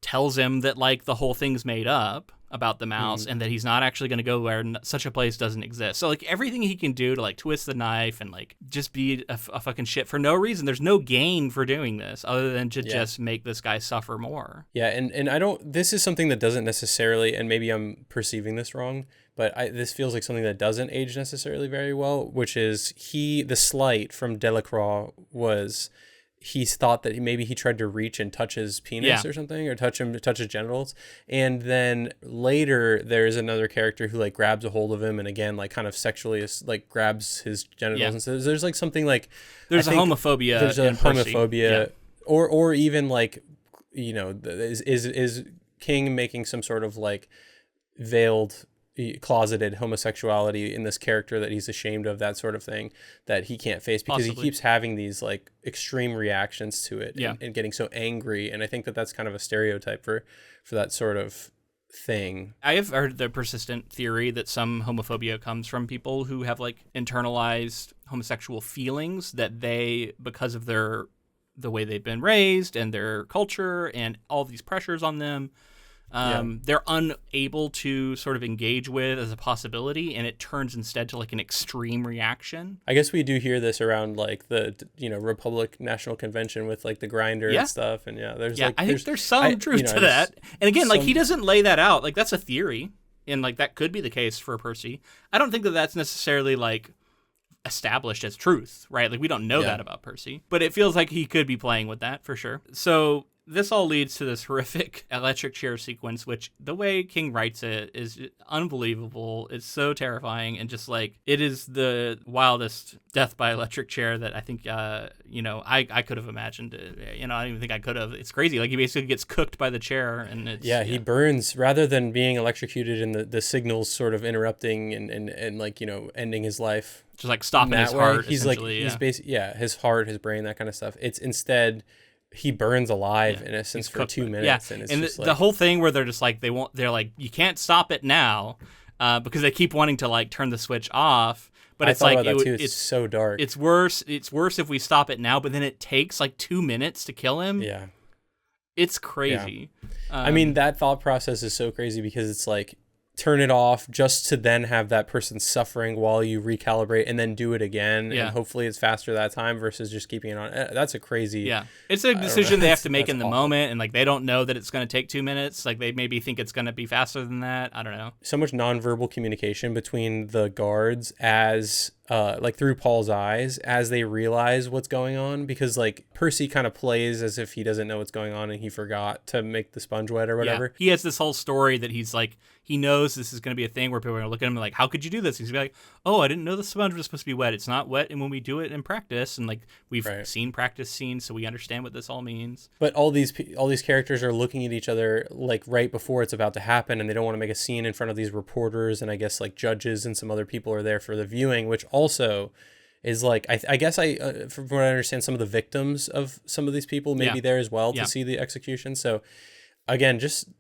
tells him that like the whole thing's made up about the mouse, and that he's not actually going to go where such a place doesn't exist. So like everything he can do to like twist the knife and like just be a fucking shit for no reason. There's no gain for doing this other than to just make this guy suffer more. Yeah, and I don't. This is something that doesn't necessarily, and maybe I'm perceiving this wrong, but this feels like something that doesn't age necessarily very well, which is the slight from Delacroix was, he thought that maybe he tried to reach and touch his penis or something, or touch his genitals. And then later there's another character who like grabs a hold of him and again, like kind of sexually like grabs his genitals. And so there's like something like, there's a homophobia. There's a homophobia or even like, is King making some sort of like veiled, closeted homosexuality in this character that he's ashamed of, that sort of thing that he can't face because he keeps having these like extreme reactions to it and getting so angry. And I think that that's kind of a stereotype for that sort of thing. I have heard the persistent theory that some homophobia comes from people who have like internalized homosexual feelings that they, because of the way they've been raised and their culture and all these pressures on them, they're unable to sort of engage with as a possibility, and it turns instead to like an extreme reaction. I guess we do hear this around like the Republic National Convention with like the grinder and stuff, and I think there's some truth to that. And again, like he doesn't lay that out. Like that's a theory, and like that could be the case for Percy. I don't think that that's necessarily like established as truth, right? Like we don't know that about Percy, but it feels like he could be playing with that for sure. So this all leads to this horrific electric chair sequence, which the way King writes it is unbelievable. It's so terrifying, and just like it is the wildest death by electric chair that I think I could have imagined. I don't even think I could have. It's crazy. Like he basically gets cooked by the chair, and it's he burns rather than being electrocuted and the signals sort of interrupting and like ending his life. Just like stopping his heart. He's like he's basically his heart, his brain, that kind of stuff. It's instead he burns alive in essence for 2 minutes. And it's just the whole thing where they're just like they're like you can't stop it now because they keep wanting to like turn the switch off. But it's like it's so dark. It's worse if we stop it now. But then it takes like 2 minutes to kill him. Yeah, it's crazy. Yeah. I mean, that thought process is so crazy because it's like, turn it off just to then have that person suffering while you recalibrate and then do it again. And hopefully it's faster that time versus just keeping it on. That's a crazy. Yeah. It's a decision they have to make in the moment. And like, they don't know that it's going to take 2 minutes. Like they maybe think it's going to be faster than that. I don't know. So much nonverbal communication between the guards as like through Paul's eyes as they realize what's going on, because like Percy kind of plays as if he doesn't know what's going on and he forgot to make the sponge wet or whatever. He has this whole story that he's like, he knows this is going to be a thing where people are going to look at him like, how could you do this? He's going to be like, oh, I didn't know the sponge was supposed to be wet. It's not wet. And when we do it in practice, and like we've seen practice scenes, so we understand what this all means. But all these characters are looking at each other like right before it's about to happen, and they don't want to make a scene in front of these reporters, and I guess like judges and some other people are there for the viewing, which also is like, I guess from what I understand, some of the victims of some of these people may be there as well to see the execution. So again, just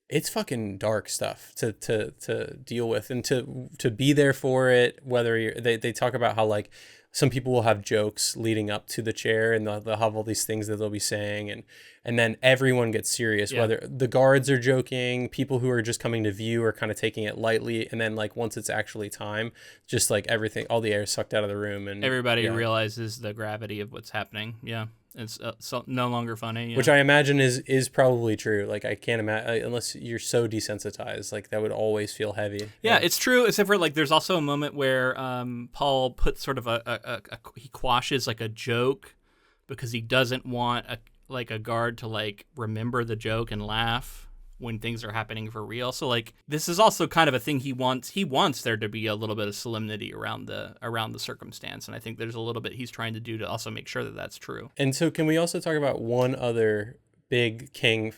it's fucking dark stuff to deal with, and to be there for it. Whether they talk about how like some people will have jokes leading up to the chair, and they'll have all these things that they'll be saying, and then everyone gets serious. Whether the guards are joking, people who are just coming to view are kind of taking it lightly, and then like once it's actually time, just like everything, all the air is sucked out of the room, and everybody realizes the gravity of what's happening. Yeah. It's no longer funny. Which I imagine is probably true. Like I can't imagine, unless you're so desensitized, like that would always feel heavy. Yeah, it's true. Except for like, there's also a moment where Paul puts sort of he quashes like a joke because he doesn't want like a guard to like remember the joke and laugh when things are happening for real. So like this is also kind of a thing he wants there to be a little bit of solemnity around the circumstance, and I think there's a little bit he's trying to do to also make sure that that's true. And so can we also talk about one other big King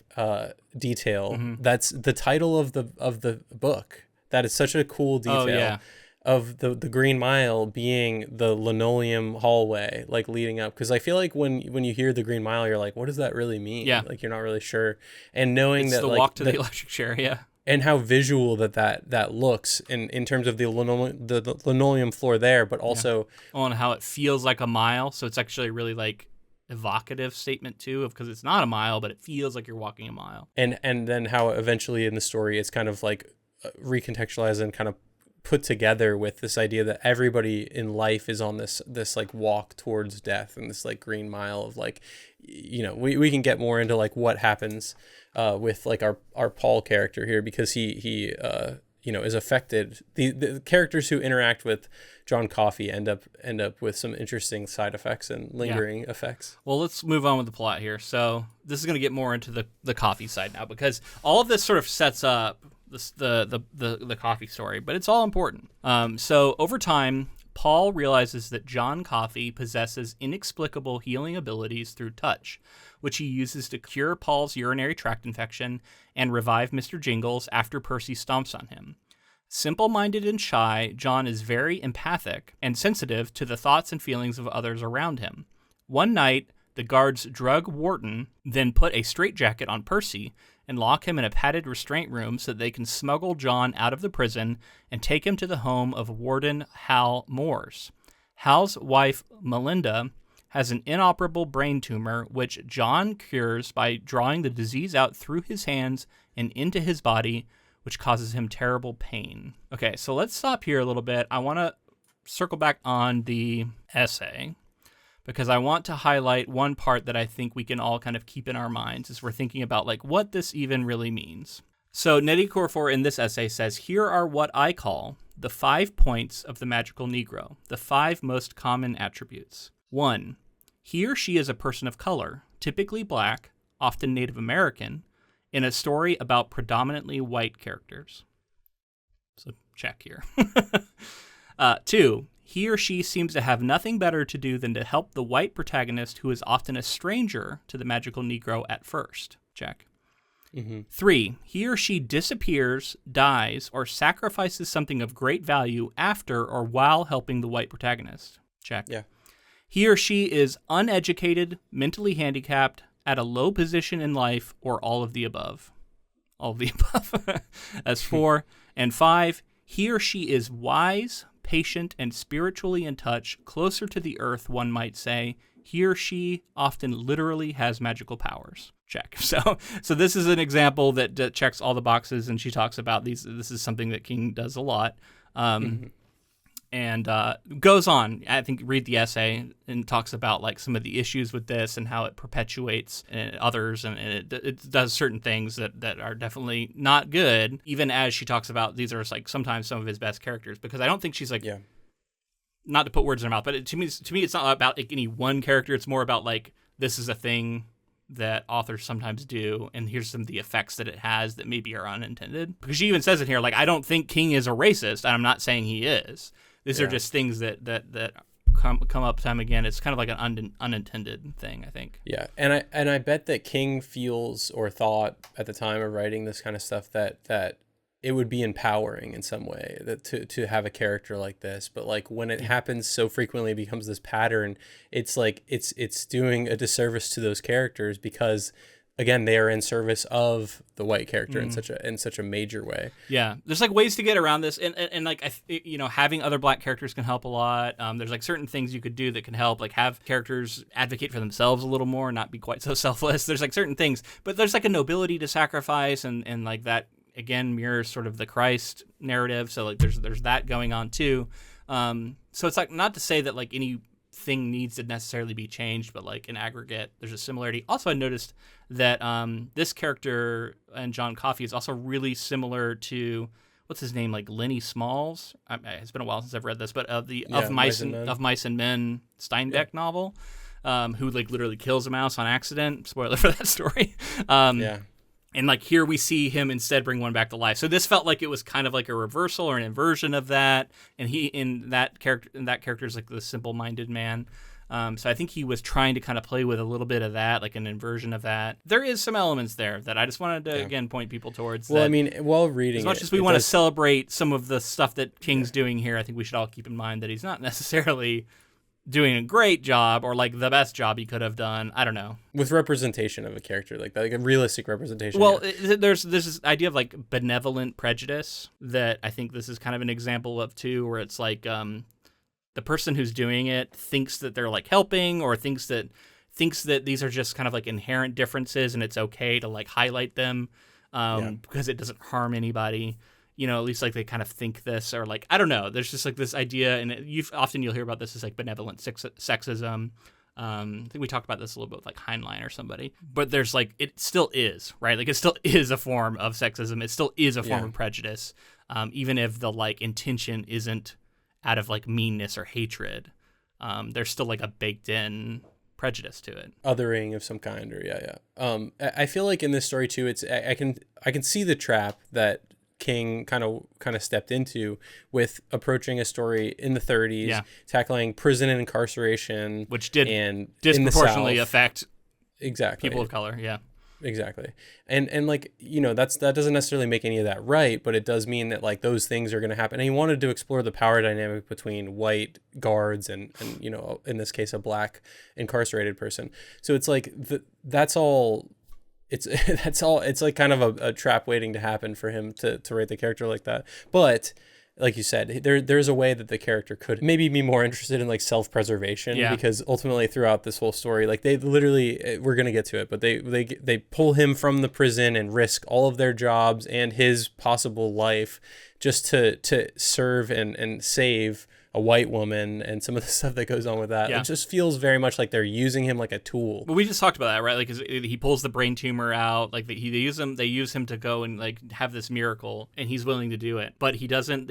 detail? That's the title of the book. That is such a cool detail. Oh, yeah. Of the Green Mile being the linoleum hallway, like leading up. Because I feel like when you hear the Green Mile, you're like, what does that really mean? Yeah. Like you're not really sure. And knowing It's that the like walk to the electric chair, yeah. and how visual that looks in terms of the linoleum floor there, but also and how it feels like a mile. So it's actually really like evocative statement too, because it's not a mile, but it feels like you're walking a mile. And then how eventually in the story it's kind of like recontextualized and kind of put together with this idea that everybody in life is on this like walk towards death, and this like Green Mile of like, you know, we can get more into like what happens with like our Paul character here, because he you know, is affected. The characters who interact with John Coffey end up with some interesting side effects and lingering effects. Well, let's move on with the plot here. So this is going to get more into the Coffey side now, because all of this sort of sets up the Coffey story, but it's all important. So over time, Paul realizes that John Coffey possesses inexplicable healing abilities through touch, which he uses to cure Paul's urinary tract infection and revive Mr. Jingles after Percy stomps on him. Simple-minded and shy, John is very empathic and sensitive to the thoughts and feelings of others around him. One night, the guards drug Wharton, then put a straitjacket on Percy and lock him in a padded restraint room so that they can smuggle John out of the prison and take him to the home of Warden Hal Moores. Hal's wife, Melinda, has an inoperable brain tumor, which John cures by drawing the disease out through his hands and into his body, which causes him terrible pain. Okay, so let's stop here a little bit. I want to circle back on the essay, because I want to highlight one part that I think we can all kind of keep in our minds as we're thinking about like what this even really means. So Nnedi Okorafor in this essay says, here are what I call the 5 points of the magical Negro, the 5 most common attributes. 1, he or she is a person of color, typically black, often Native American, in a story about predominantly white characters. So check here. 2, he or she seems to have nothing better to do than to help the white protagonist who is often a stranger to the magical Negro at first. Check. 3, he or she disappears, dies, or sacrifices something of great value after or while helping the white protagonist. Check. Yeah. He or she is uneducated, mentally handicapped, at a low position in life, or all of the above. All of the above. That's 4. And 5, he or she is wise, patient, and spiritually in touch, closer to the earth, one might say. He or she often literally has magical powers. Check. So this is an example that checks all the boxes, and she talks about these. This is something that King does a lot. And goes on, I think, read the essay, and talks about like some of the issues with this and how it perpetuates others, and it does certain things that are definitely not good, even as she talks about these are like sometimes some of his best characters, because I don't think she's like, not to put words in her mouth, but to me it's not about like any one character. It's more about like, this is a thing that authors sometimes do, and here's some of the effects that it has that maybe are unintended. Because she even says it here, like, I don't think King is a racist, and I'm not saying he is. These are just things that come up time again. It's kind of like an unintended thing, I think. Yeah, and I bet that King feels or thought at the time of writing this kind of stuff that it would be empowering in some way that to have a character like this. But like when it happens so frequently, it becomes this pattern. It's like it's doing a disservice to those characters, because again, they are in service of the white character in such a major way. Yeah, there's like ways to get around this, and like having other black characters can help a lot. There's like certain things you could do that can help, like have characters advocate for themselves a little more, and not be quite so selfless. There's like certain things, but there's like a nobility to sacrifice, and like that again mirrors sort of the Christ narrative. So like there's that going on too. So it's like not to say that like anything needs to necessarily be changed, but like in aggregate, there's a similarity. Also, I noticed that this character and John Coffey is also really similar to what's his name, like Lenny Smalls. It's been a while since I've read this, but of Mice and Men Steinbeck novel. who like literally kills a mouse on accident. Spoiler for that story. Yeah. And like here we see him instead bring one back to life. So this felt like it was kind of like a reversal or an inversion of that. And that character is like the simple-minded man. So I think he was trying to kind of play with a little bit of that, like an inversion of that. There is some elements there that I just wanted to, again, point people towards. Well, I mean, while reading as much as we want to celebrate some of the stuff that King's doing here, I think we should all keep in mind that he's not necessarily doing a great job or like the best job he could have done. I don't know. With representation of a character like that, like a realistic representation. Well, there's this idea of like benevolent prejudice that I think this is kind of an example of too, where it's like the person who's doing it thinks that they're like helping or thinks that these are just kind of like inherent differences and it's okay to like highlight them because it doesn't harm anybody. You know, at least like they kind of think this, or like, I don't know. There's just like this idea, and you'll hear about this as like benevolent sexism. I think we talked about this a little bit with like Heinlein or somebody. But there's like, it still is, right? Like it still is a form of sexism. It still is a form of prejudice, even if the like intention isn't out of like meanness or hatred. There's still like a baked in prejudice to it, othering of some kind, or I feel like in this story too, it's I can see the trap that King kind of stepped into with approaching a story in the 30s, tackling prison and incarceration, which did and disproportionately affect people of color. Yeah, exactly. And like, you know, that doesn't necessarily make any of that right, but it does mean that like those things are going to happen. And he wanted to explore the power dynamic between white guards and you know, in this case, a black incarcerated person. So it's like that's all. It's like kind of a trap waiting to happen for him to write the character like that. But like you said, there's a way that the character could maybe be more interested in like self-preservation, because ultimately throughout this whole story, like they literally, we're going to get to it, but they pull him from the prison and risk all of their jobs and his possible life just to serve and save a white woman, and some of the stuff that goes on with that. It just feels very much like they're using him like a tool. Well, we just talked about that, right? Like he pulls the brain tumor out, like they use him to go and like have this miracle, and he's willing to do it, but he doesn't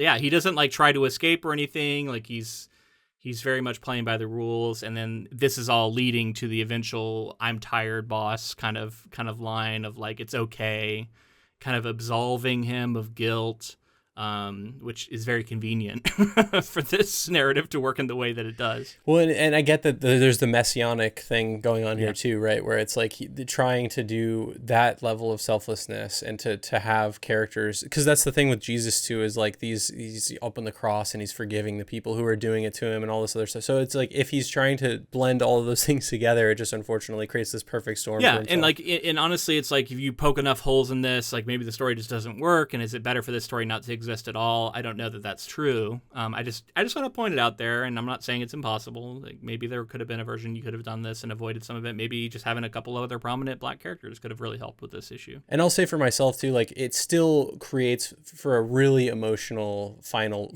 like try to escape or anything. Like he's very much playing by the rules, and then this is all leading to the eventual "I'm tired, boss" kind of line of like it's okay, kind of absolving him of guilt. Which is very convenient for this narrative to work in the way that it does. Well, and I get that there's the messianic thing going on here too, right? Where it's like trying to do that level of selflessness and to have characters, because that's the thing with Jesus too, is like he's up on the cross and he's forgiving the people who are doing it to him and all this other stuff. So it's like if he's trying to blend all of those things together, it just unfortunately creates this perfect storm. Yeah, and like and honestly, it's like if you poke enough holes in this, like maybe the story just doesn't work. And is it better for this story not to exist at all? I don't know that that's true. I just want to point it out there, and I'm not saying it's impossible. Like maybe there could have been a version you could have done this and avoided some of it. Maybe just having a couple of other prominent black characters could have really helped with this issue. And I'll say for myself too, like it still creates for a really emotional final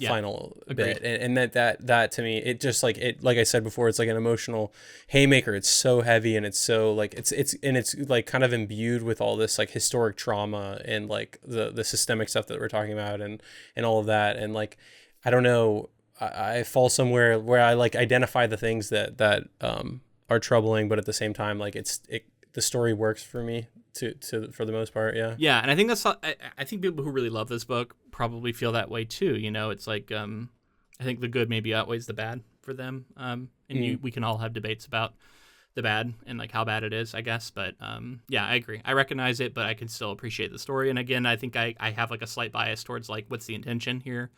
bit, and that to me, it just like I said before, it's like an emotional haymaker. It's so heavy, and it's so like it's like kind of imbued with all this like historic trauma and like the systemic stuff that we're talking about and all of that. And like, I don't know, I fall somewhere where I like identify the things that are troubling, but at the same time, like the story works for me for the most part. Yeah. And I think I think people who really love this book probably feel that way too. You know, it's like, I think the good maybe outweighs the bad for them. We can all have debates about the bad and like how bad it is, I guess. But I agree. I recognize it, but I can still appreciate the story. And again, I think I have like a slight bias towards like what's the intention here.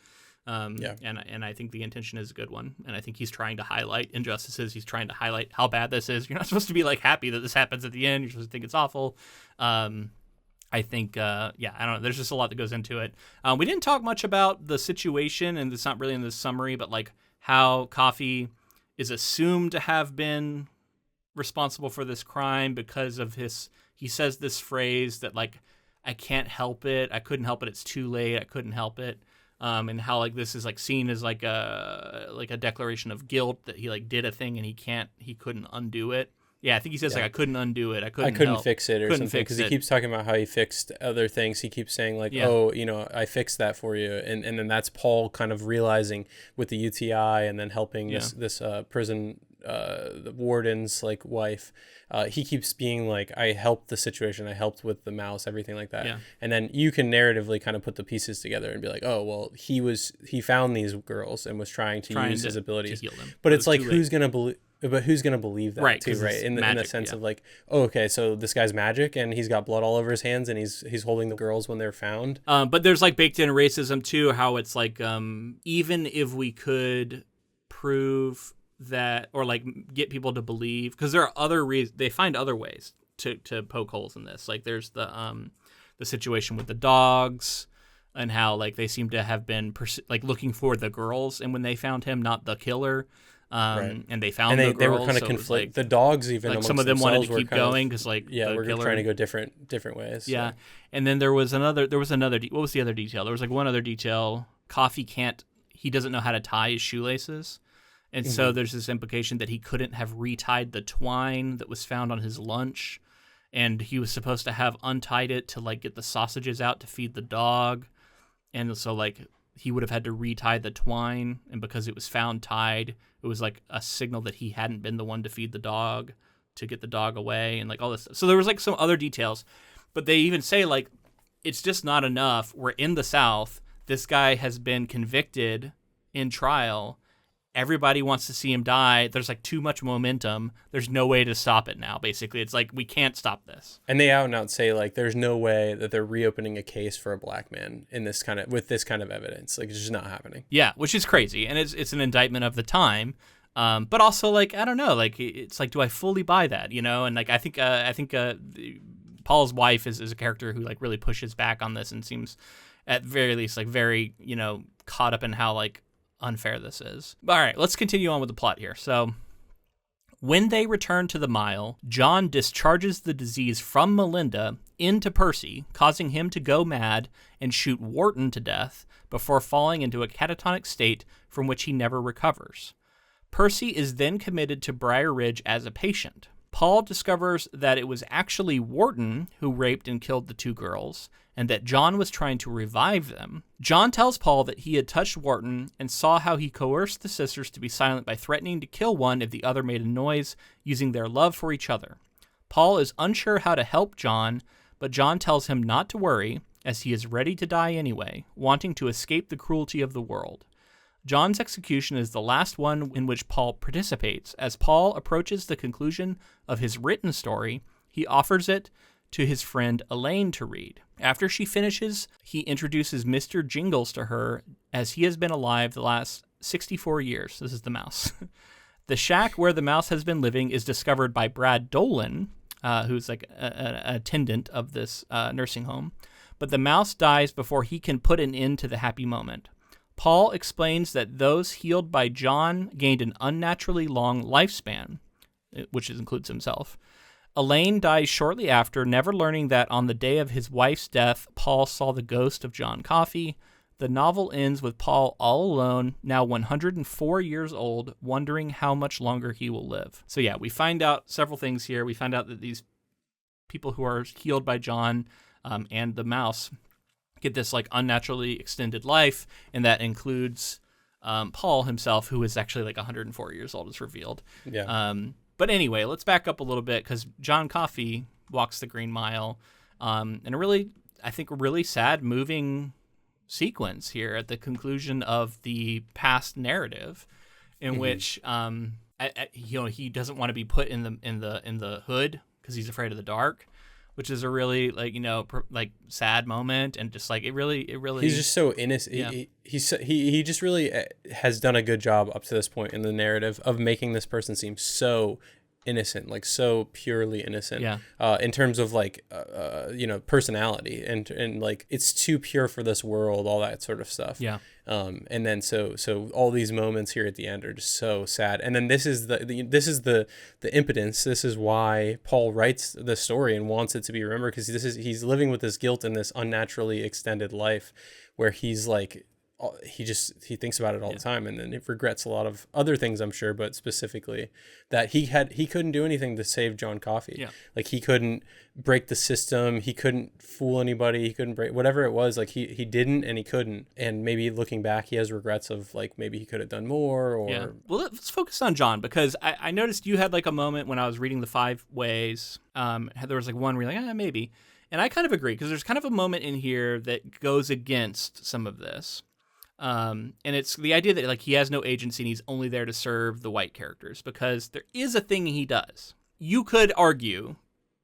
And I think the intention is a good one. And I think he's trying to highlight injustices. He's trying to highlight how bad this is. You're not supposed to be like happy that this happens at the end. You're supposed to think it's awful. I think, I don't know. There's just a lot that goes into it. We didn't talk much about the situation, and it's not really in the summary, but like how Coffey is assumed to have been responsible for this crime because of he says this phrase that like, I can't help it. I couldn't help it. It's too late. I couldn't help it. And how like this is like seen as like a declaration of guilt that he like did a thing and he couldn't undo it. Yeah, I think he says like I couldn't undo it. I couldn't fix it or something, because he keeps talking about how he fixed other things. He keeps saying like, oh, you know, I fixed that for you, and then that's Paul kind of realizing with the UTI and then helping this prison the warden's like wife, he keeps being like, I helped the situation, I helped with the mouse, everything like that. Yeah. And then you can narratively kind of put the pieces together and be like, oh well, he found these girls and was trying to use his abilities to heal them. but it's like who's gonna believe that, right, too, right? In the sense yeah. of like, oh, okay, so this guy's magic and he's got blood all over his hands and he's holding the girls when they're found. But there's like baked in racism too, how it's like even if we could prove that or like get people to believe, because there are other reasons, they find other ways to poke holes in this. Like there's the situation with the dogs and how like they seem to have been like looking for the girls, and when they found him, not the killer. Right. And they found the girls, they were kind of so conflict. like, the dogs even like some of them wanted to keep going because we're trying to go different ways. Yeah, so. And then there was another. What was the other detail? There was like one other detail. Coffey he doesn't know how to tie his shoelaces, and so there's this implication that he couldn't have retied the twine that was found on his lunch, and he was supposed to have untied it to like get the sausages out to feed the dog, and so like he would have had to retie the twine, and because it was found tied, it was like a signal that he hadn't been the one to feed the dog, to get the dog away, and like all this stuff. So there was like some other details, but they even say like it's just not enough. We're in the South. This guy has been convicted in trial. Everybody wants to see him die. There's like too much momentum. There's no way to stop it now. Basically, it's like we can't stop this. And they out and out say like there's no way that they're reopening a case for a black man with this kind of evidence. Like it's just not happening. Yeah, which is crazy, and it's an indictment of the time. But also like I don't know, like it's like do I fully buy that? You know, and like I think Paul's wife is a character who like really pushes back on this and seems at very least like very caught up in how like unfair this is. All right, let's continue on with the plot here. So when they return to the mile, John discharges the disease from Melinda into Percy, causing him to go mad and shoot Wharton to death before falling into a catatonic state from which he never recovers. Percy is then committed to Briar Ridge as a patient. Paul discovers that it was actually Wharton who raped and killed the two girls, and that John was trying to revive them. John tells Paul that he had touched Wharton and saw how he coerced the sisters to be silent by threatening to kill one if the other made a noise, using their love for each other. Paul is unsure how to help John, but John tells him not to worry, as he is ready to die anyway, wanting to escape the cruelty of the world. John's execution is the last one in which Paul participates. As Paul approaches the conclusion of his written story, he offers it to his friend Elaine to read. After she finishes, he introduces Mr. Jingles to her, as he has been alive the last 64 years. This is the mouse. The shack where the mouse has been living is discovered by Brad Dolan, who's like an attendant of this nursing home. But the mouse dies before he can put an end to the happy moment. Paul explains that those healed by John gained an unnaturally long lifespan, which includes himself. Elaine dies shortly after, never learning that on the day of his wife's death, Paul saw the ghost of John Coffey. The novel ends with Paul all alone, now 104 years old, wondering how much longer he will live. So yeah, we find out several things here. We find out that these people who are healed by John and the mouse get this like unnaturally extended life, and that includes Paul himself, who is actually like 104 years old, is revealed. Yeah. But anyway, let's back up a little bit, because John Coffey walks the Green Mile in a really, I think, really sad, moving sequence here at the conclusion of the past narrative, in which he doesn't want to be put in the hood because he's afraid of the dark, which is a really like sad moment, and just like it really he's just so innocent. Yeah. He just really has done a good job up to this point in the narrative of making this person seem so innocent, like so purely innocent. Yeah. In terms of like personality and like it's too pure for this world, all that sort of stuff. Yeah. And then so all these moments here at the end are just so sad. And then this is the impotence. This is why Paul writes the story and wants it to be remembered, because he's living with this guilt and this unnaturally extended life, where he's like he thinks about it all the time, and then he regrets a lot of other things, I'm sure, but specifically that he couldn't do anything to save John Coffey. Yeah. Like he couldn't break the system, he couldn't fool anybody, he couldn't break whatever it was. Like he didn't, and he couldn't. And maybe looking back, he has regrets of like maybe he could have done more. Or Well, let's focus on John, because I noticed you had like a moment when I was reading the 5 ways. There was like one where you're like, maybe. And I kind of agree, because there's kind of a moment in here that goes against some of this. And it's the idea that like he has no agency and he's only there to serve the white characters, because there is a thing he does. You could argue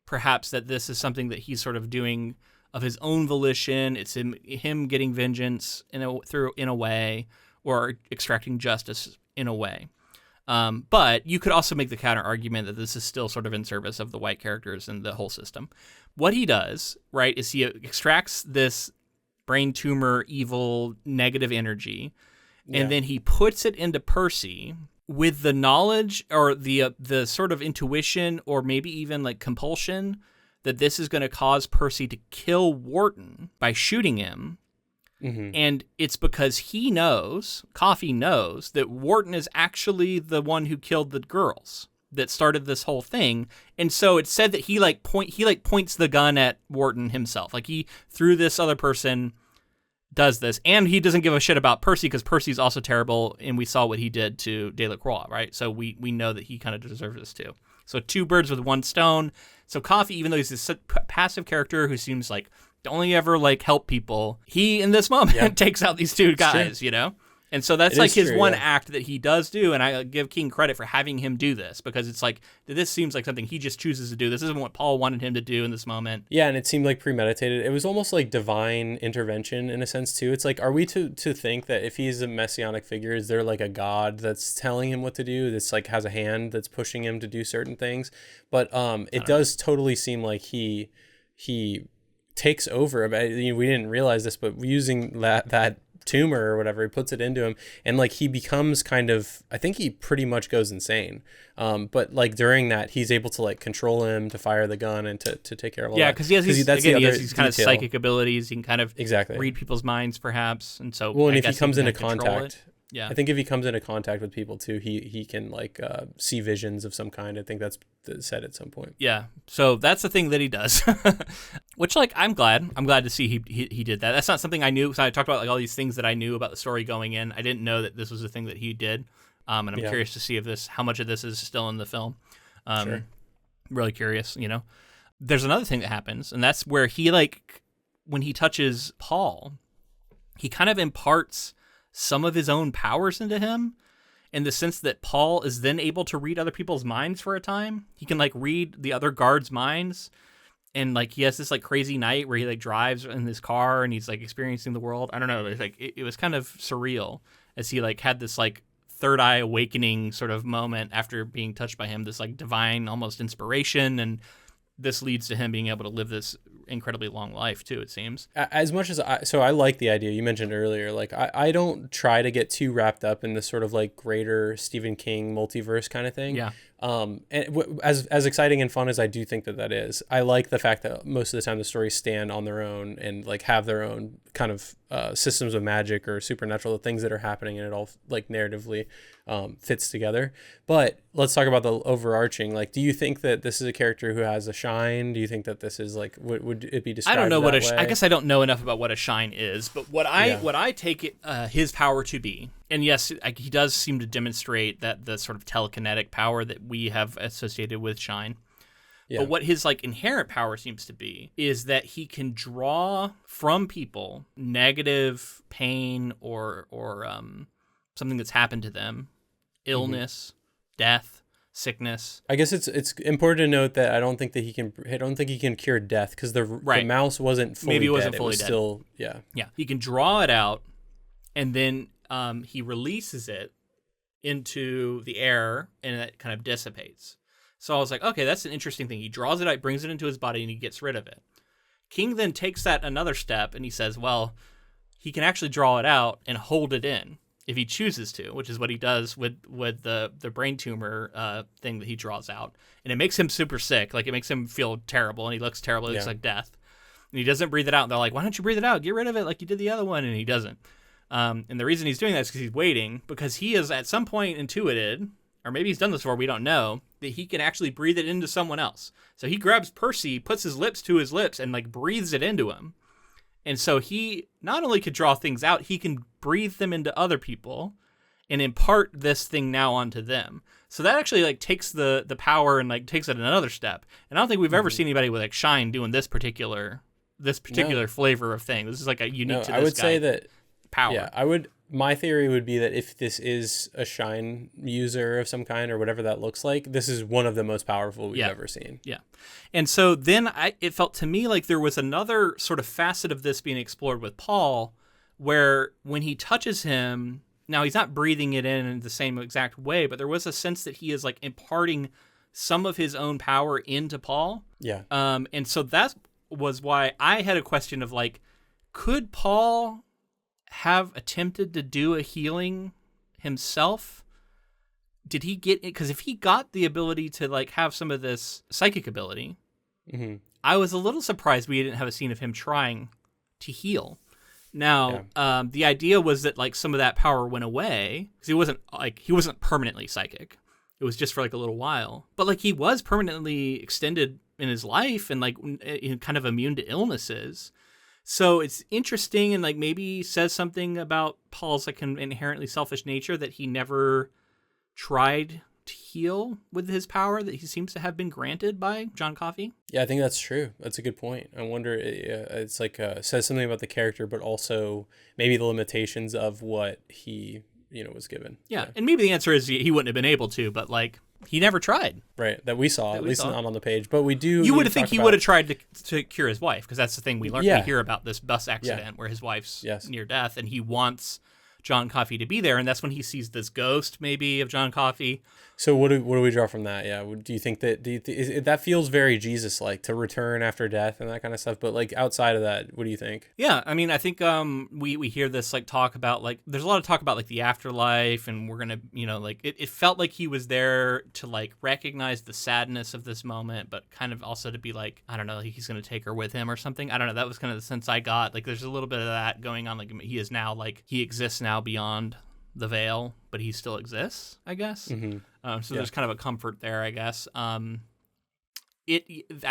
perhaps that this is something that he's sort of doing of his own volition. It's him getting vengeance in a way, or extracting justice in a way. But you could also make the counter argument that this is still sort of in service of the white characters and the whole system. What he does, right, is he extracts this brain tumor, evil, negative energy, and then he puts it into Percy with the knowledge or the sort of intuition, or maybe even like compulsion, that this is going to cause Percy to kill Wharton by shooting him. Mm-hmm. And it's because Coffey knows, that Wharton is actually the one who killed the girls, that started this whole thing. And so it's said that he points the gun at Wharton himself. Like he, through this other person, does this. And he doesn't give a shit about Percy, because Percy's also terrible, and we saw what he did to Delacroix, right? So we know that he kind of deserves this too. So 2 birds with 1 stone. So Coffey, even though he's this passive character who seems like to only ever like help people, he in this moment takes out these 2 guys, you know? And so that's like his one act that he does do, and I give King credit for having him do this, because it's like, this seems like something he just chooses to do. This isn't what Paul wanted him to do in this moment. Yeah, and it seemed like premeditated. It was almost like divine intervention in a sense too. It's like, are we to think that if he's a messianic figure, is there like a God that's telling him what to do, that's like has a hand that's pushing him to do certain things? But it does totally seem like he takes over. We didn't realize this, but using that tumor or whatever, he puts it into him, and like he becomes kind of, I think he pretty much goes insane, but like during that he's able to like control him, to fire the gun, and to take care of all that. Because he has these kind of psychic abilities. He can kind of read people's minds perhaps, and so if he comes into contact, I think if he comes into contact with people too, he can like see visions of some kind. I think that's said at some point. Yeah, so that's the thing that he does, which like I'm glad to see he did that. That's not something I knew. So I talked about like all these things that I knew about the story going in. I didn't know that this was a thing that he did, and I'm curious to see how much of this is still in the film. Sure. Really curious, you know. There's another thing that happens, and that's where he like when he touches Paul, he kind of imparts some of his own powers into him, in the sense that Paul is then able to read other people's minds for a time. He can like read the other guards' minds, and like he has this like crazy night where he like drives in his car and he's like experiencing the world. I don't know, it's like it was kind of surreal as he like had this like third eye awakening sort of moment after being touched by him, this like divine almost inspiration, and this leads to him being able to live this incredibly long life too, it seems. As much as I like the idea you mentioned earlier, like I don't try to get too wrapped up in this sort of like greater Stephen King multiverse kind of thing. Yeah. And as exciting and fun as I do think that is, I like the fact that most of the time the stories stand on their own and like have their own kind of systems of magic or supernatural things that are happening, and it all like narratively fits together. But let's talk about the overarching. Like, do you think that this is a character who has a shine? Do you think that this is like would it be described? I don't know that way? I guess I don't know enough about what a shine is, but what I take it his power to be. And yes, he does seem to demonstrate that the sort of telekinetic power that we have associated with shine. Yeah. But what his like inherent power seems to be is that he can draw from people negative pain or something that's happened to them, illness, death, sickness. I guess it's important to note that I don't think he can cure death, because the mouse wasn't fully Maybe it dead. wasn't fully dead. Still, He can draw it out, and then he releases it into the air, and it kind of dissipates. So I was like, okay, that's an interesting thing. He draws it out, brings it into his body, and he gets rid of it. King then takes that another step, and he says, well, he can actually draw it out and hold it in if he chooses to, which is what he does with the brain tumor thing that he draws out. And it makes him super sick. Like, it makes him feel terrible, and he looks terrible. He looks like death. And he doesn't breathe it out. And they're like, why don't you breathe it out? Get rid of it like you did the other one. And he doesn't. And the reason he's doing that is because he's waiting, because he has at some point intuited, or maybe he's done this before, we don't know, that he can actually breathe it into someone else. So he grabs Percy, puts his lips to his lips, and like breathes it into him. And so he not only could draw things out, he can breathe them into other people and impart this thing now onto them. So that actually like takes the power and like takes it another step. And I don't think we've ever seen anybody with like Shine doing this particular flavor of thing. This is like a unique to this I would guy say that power. Yeah, my theory would be that if this is a Shine user of some kind or whatever that looks like, this is one of the most powerful we've ever seen. Yeah. And so then it felt to me like there was another sort of facet of this being explored with Paul, where when he touches him, now he's not breathing it in the same exact way, but there was a sense that he is like imparting some of his own power into Paul. Yeah. And so that was why I had a question of like, could Paul have attempted to do a healing himself? Did he get it? Because if he got the ability to like have some of this psychic ability, I was a little surprised we didn't have a scene of him trying to heal. Now, the idea was that like some of that power went away because he wasn't permanently psychic. It was just for like a little while, but like he was permanently extended in his life and like kind of immune to illnesses. So it's interesting and like maybe says something about Paul's like an inherently selfish nature that he never tried to heal with his power that he seems to have been granted by John Coffey. Yeah, I think that's true. That's a good point. I wonder, it's like says something about the character, but also maybe the limitations of what he, was given. Yeah, and maybe the answer is he wouldn't have been able to, but like he never tried. Right, that we saw, at least not on the page. But we do. You would think he would have tried to cure his wife, because that's the thing we learned. We hear about this bus accident where his wife's near death, and he wants John Coffey to be there, and that's when he sees this ghost maybe of John Coffey. So what do we draw from that? Yeah, do you think that that feels very Jesus-like to return after death and that kind of stuff? But like outside of that, what do you think? Yeah, I mean, I think we hear this like talk about like there's a lot of talk about like the afterlife, and we're gonna like it felt like he was there to like recognize the sadness of this moment, but kind of also to be like, I don't know, he's gonna take her with him or something. I don't know. That was kind of the sense I got. Like there's a little bit of that going on. Like he is now like he exists now beyond the veil, but he still exists, I guess. So there's kind of a comfort there, I guess. I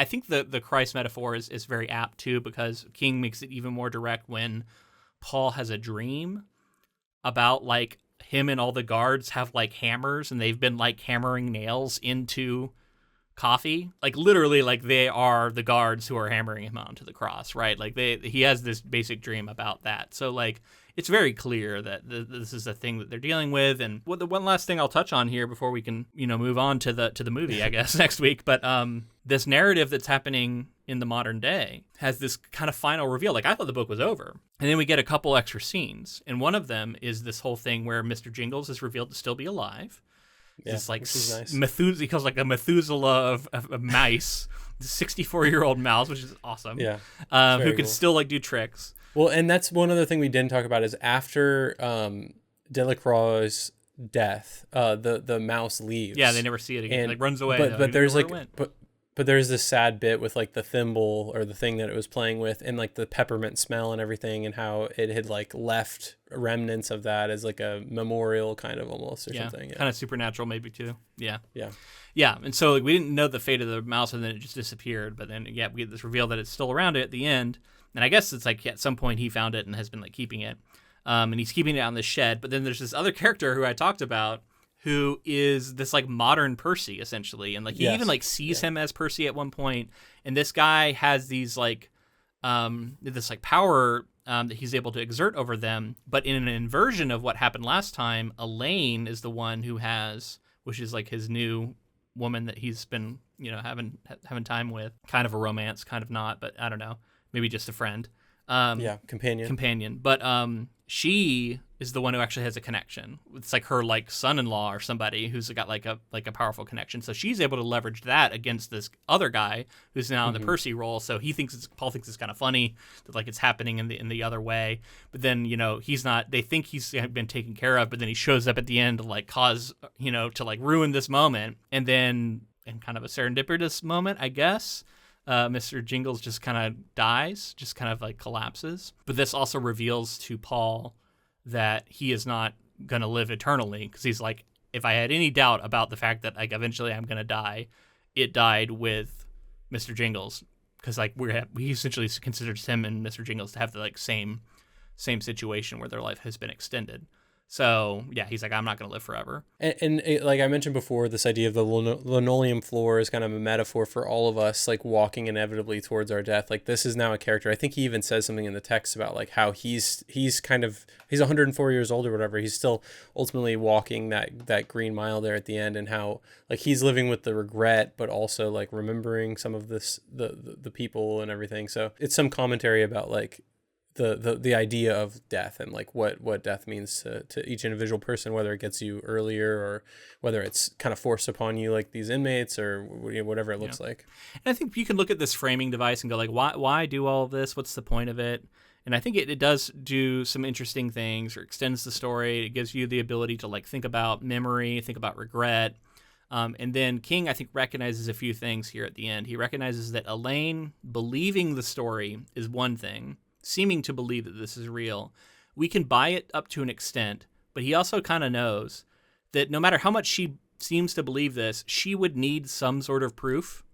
think the Christ metaphor is very apt too, because King makes it even more direct when Paul has a dream about like him and all the guards have like hammers, and they've been like hammering nails into Coffey, like literally, like they are the guards who are hammering him onto the cross, right? Like he has this basic dream about that. So like it's very clear that this is a thing that they're dealing with. And the one last thing I'll touch on here before we can move on to the movie, I guess, next week. But this narrative that's happening in the modern day has this kind of final reveal. Like I thought the book was over, and then we get a couple extra scenes, and one of them is this whole thing where Mr. Jingles is revealed to still be alive. Yeah, this like nice. He calls like a Methuselah of mice, 64-year-old mouse, which is awesome. Yeah, who can still like do tricks. Well, and that's one other thing we didn't talk about is after Delacroix's death, the mouse leaves. Yeah, they never see it again. And, like runs away. But there's like but there's this sad bit with like the thimble or the thing that it was playing with, and like the peppermint smell and everything, and how it had like left remnants of that as like a memorial kind of almost or something. Yeah, kind of supernatural maybe too. Yeah. And so like, we didn't know the fate of the mouse, and then it just disappeared. But then we get this reveal that it's still around it at the end, and I guess it's like at some point he found it and has been like keeping it, and he's keeping it out in the shed. But then there's this other character who I talked about, who is this like modern Percy essentially, and like he even like sees him as Percy at one point, and this guy has these like this like power that he's able to exert over them, but in an inversion of what happened last time. Elaine is the one who has, which is like his new woman that he's been having time with, kind of a romance, kind of not, but I don't know, maybe just a friend. Companion, but she is the one who actually has a connection. It's like her like son-in-law or somebody who's got like a powerful connection. So she's able to leverage that against this other guy who's now in the Percy role. So Paul thinks it's kind of funny that like it's happening in the other way. But then he's not. They think he's been taken care of, but then he shows up at the end to like cause to like ruin this moment. And then in kind of a serendipitous moment, I guess, Mr. Jingles just kind of dies, just kind of like collapses. But this also reveals to Paul that he is not going to live eternally, because he's like, if I had any doubt about the fact that like eventually I'm going to die, it died with Mr. Jingles, because like he essentially considers him and Mr. Jingles to have the like same situation where their life has been extended. So yeah, he's like, I'm not going to live forever. And like I mentioned before, this idea of the linoleum floor is kind of a metaphor for all of us, like walking inevitably towards our death. Like this is now a character. I think he even says something in the text about like how he's 104 years old or whatever. He's still ultimately walking that green mile there at the end, and how like he's living with the regret, but also like remembering some of this, the people and everything. So it's some commentary about like the idea of death and like what death means to each individual person, whether it gets you earlier or whether it's kind of forced upon you like these inmates, or whatever it looks like. And I think you can look at this framing device and go like, why do all of this? What's the point of it? And I think it does do some interesting things, or extends the story. It gives you the ability to like think about memory, think about regret. And then King, I think, recognizes a few things here at the end. He recognizes that Elaine believing the story is one thing, seeming to believe that this is real. We can buy it up to an extent, but he also kind of knows that no matter how much she seems to believe this, she would need some sort of proof.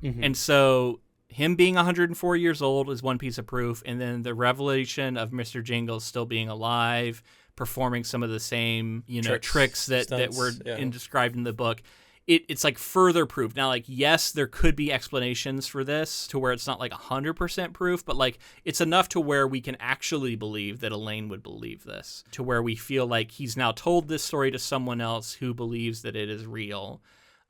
Mm-hmm. And so him being 104 years old is one piece of proof, and then the revelation of Mr. Jingles still being alive, performing some of the same tricks that were described in the book. It's like further proof. Now, like, yes, there could be explanations for this to where it's not like 100% proof, but like it's enough to where we can actually believe that Elaine would believe this, to where we feel like he's now told this story to someone else who believes that it is real.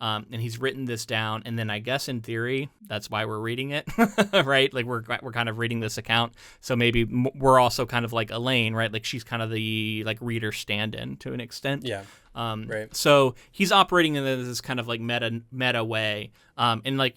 And he's written this down, and then I guess in theory that's why we're reading it, right? Like we're kind of reading this account, so maybe we're also kind of like Elaine, right? Like she's kind of the like reader stand-in to an extent. Yeah. Right. So he's operating in this kind of like meta way, and like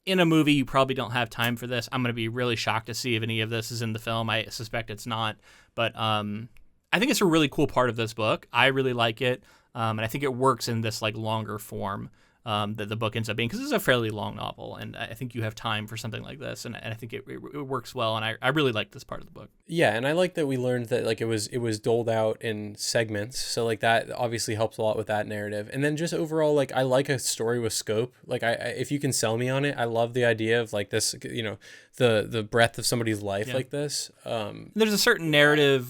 in a movie you probably don't have time for this. I'm gonna be really shocked to see if any of this is in the film. I suspect it's not, but I think it's a really cool part of this book. I really like it. And I think it works in this like longer form that the book ends up being, because it's a fairly long novel, and I think you have time for something like this, and I think it works well, and I really like this part of the book. Yeah, and I like that we learned that like it was doled out in segments, so like that obviously helps a lot with that narrative. And then just overall, like I like a story with scope. Like I if you can sell me on it, I love the idea of like this, the breadth of somebody's life like this. There's a certain narrative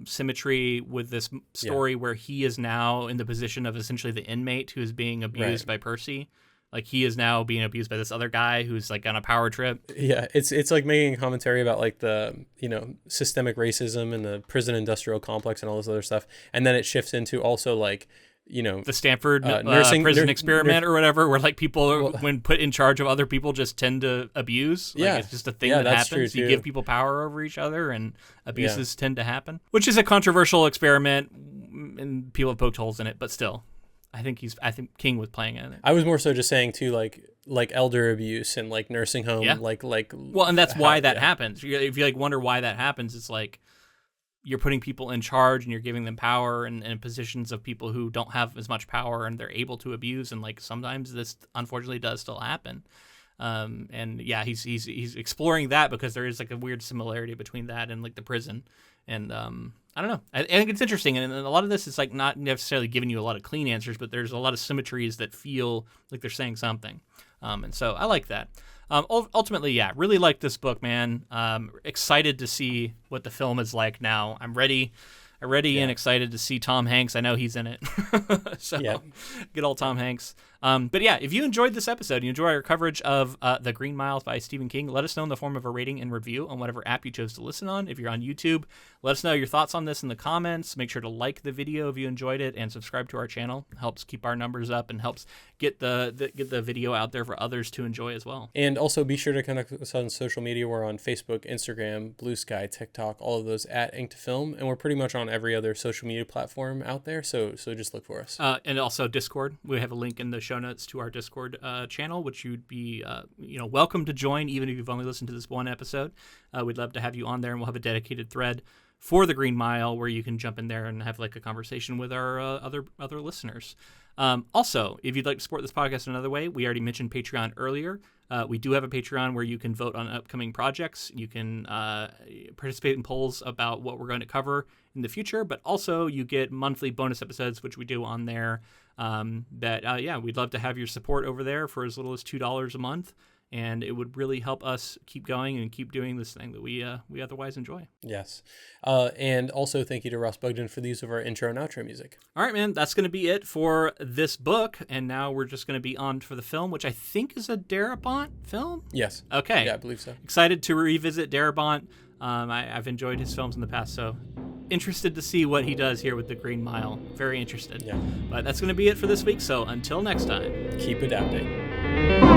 symmetry with this story where he is now in the position of essentially the inmate who is being abused by Percy. Like he is now being abused by this other guy who's like on a power trip. Yeah, it's like making a commentary about like the systemic racism and the prison industrial complex and all this other stuff, and then it shifts into also like the Stanford prison experiment or whatever, where like people when put in charge of other people just tend to abuse. Like, it's just a thing that happens. You give people power over each other, and abuses tend to happen, which is a controversial experiment, and people have poked holes in it, but still. I think King was playing in it. I was more so just saying too, like elder abuse and like nursing home, like. Well, and that's why that happens. If you like wonder why that happens, it's like you're putting people in charge and you're giving them power and positions of people who don't have as much power, and they're able to abuse. And like sometimes this unfortunately does still happen. And yeah, he's exploring that because there is like a weird similarity between that and like the prison. And I don't know. I think it's interesting, and a lot of this is like not necessarily giving you a lot of clean answers, but there's a lot of symmetries that feel like they're saying something. And so I like that. Ultimately, yeah, really like this book, man. Excited to see what the film is like now. I'm ready and excited to see Tom Hanks. I know he's in it. So good old Tom Hanks. But yeah, if you enjoyed this episode, you enjoy our coverage of The Green Mile by Stephen King, let us know in the form of a rating and review on whatever app you chose to listen on. If you're on YouTube, let us know your thoughts on this in the comments. Make sure to like the video if you enjoyed it, and subscribe to our channel. It helps keep our numbers up and helps get the video out there for others to enjoy as well. And also be sure to connect with us on social media. We're on Facebook, Instagram, Blue Sky, TikTok, all of those at Ink to Film, and we're pretty much on every other social media platform out there. So just look for us. And also Discord. We have a link in the show notes to our Discord channel, which you'd be welcome to join, even if you've only listened to this one episode. We'd love to have you on there, and we'll have a dedicated thread for the Green Mile, where you can jump in there and have like a conversation with our other listeners. Also, if you'd like to support this podcast another way, we already mentioned Patreon earlier. We do have a Patreon where you can vote on upcoming projects. You can participate in polls about what we're going to cover in the future, but also you get monthly bonus episodes, which we do on there. We'd love to have your support over there for as little as $2 a month. And it would really help us keep going and keep doing this thing that we otherwise enjoy. Yes. And also thank you to Ross Bugden for the use of our intro and outro music. All right, man. That's going to be it for this book. And now we're just going to be on for the film, which I think is a Darabont film? Yes. Okay. Yeah, I believe so. Excited to revisit Darabont. I've enjoyed his films in the past, so interested to see what he does here with The Green Mile. Very interested. Yeah. But that's going to be it for this week. So until next time. Keep adapting.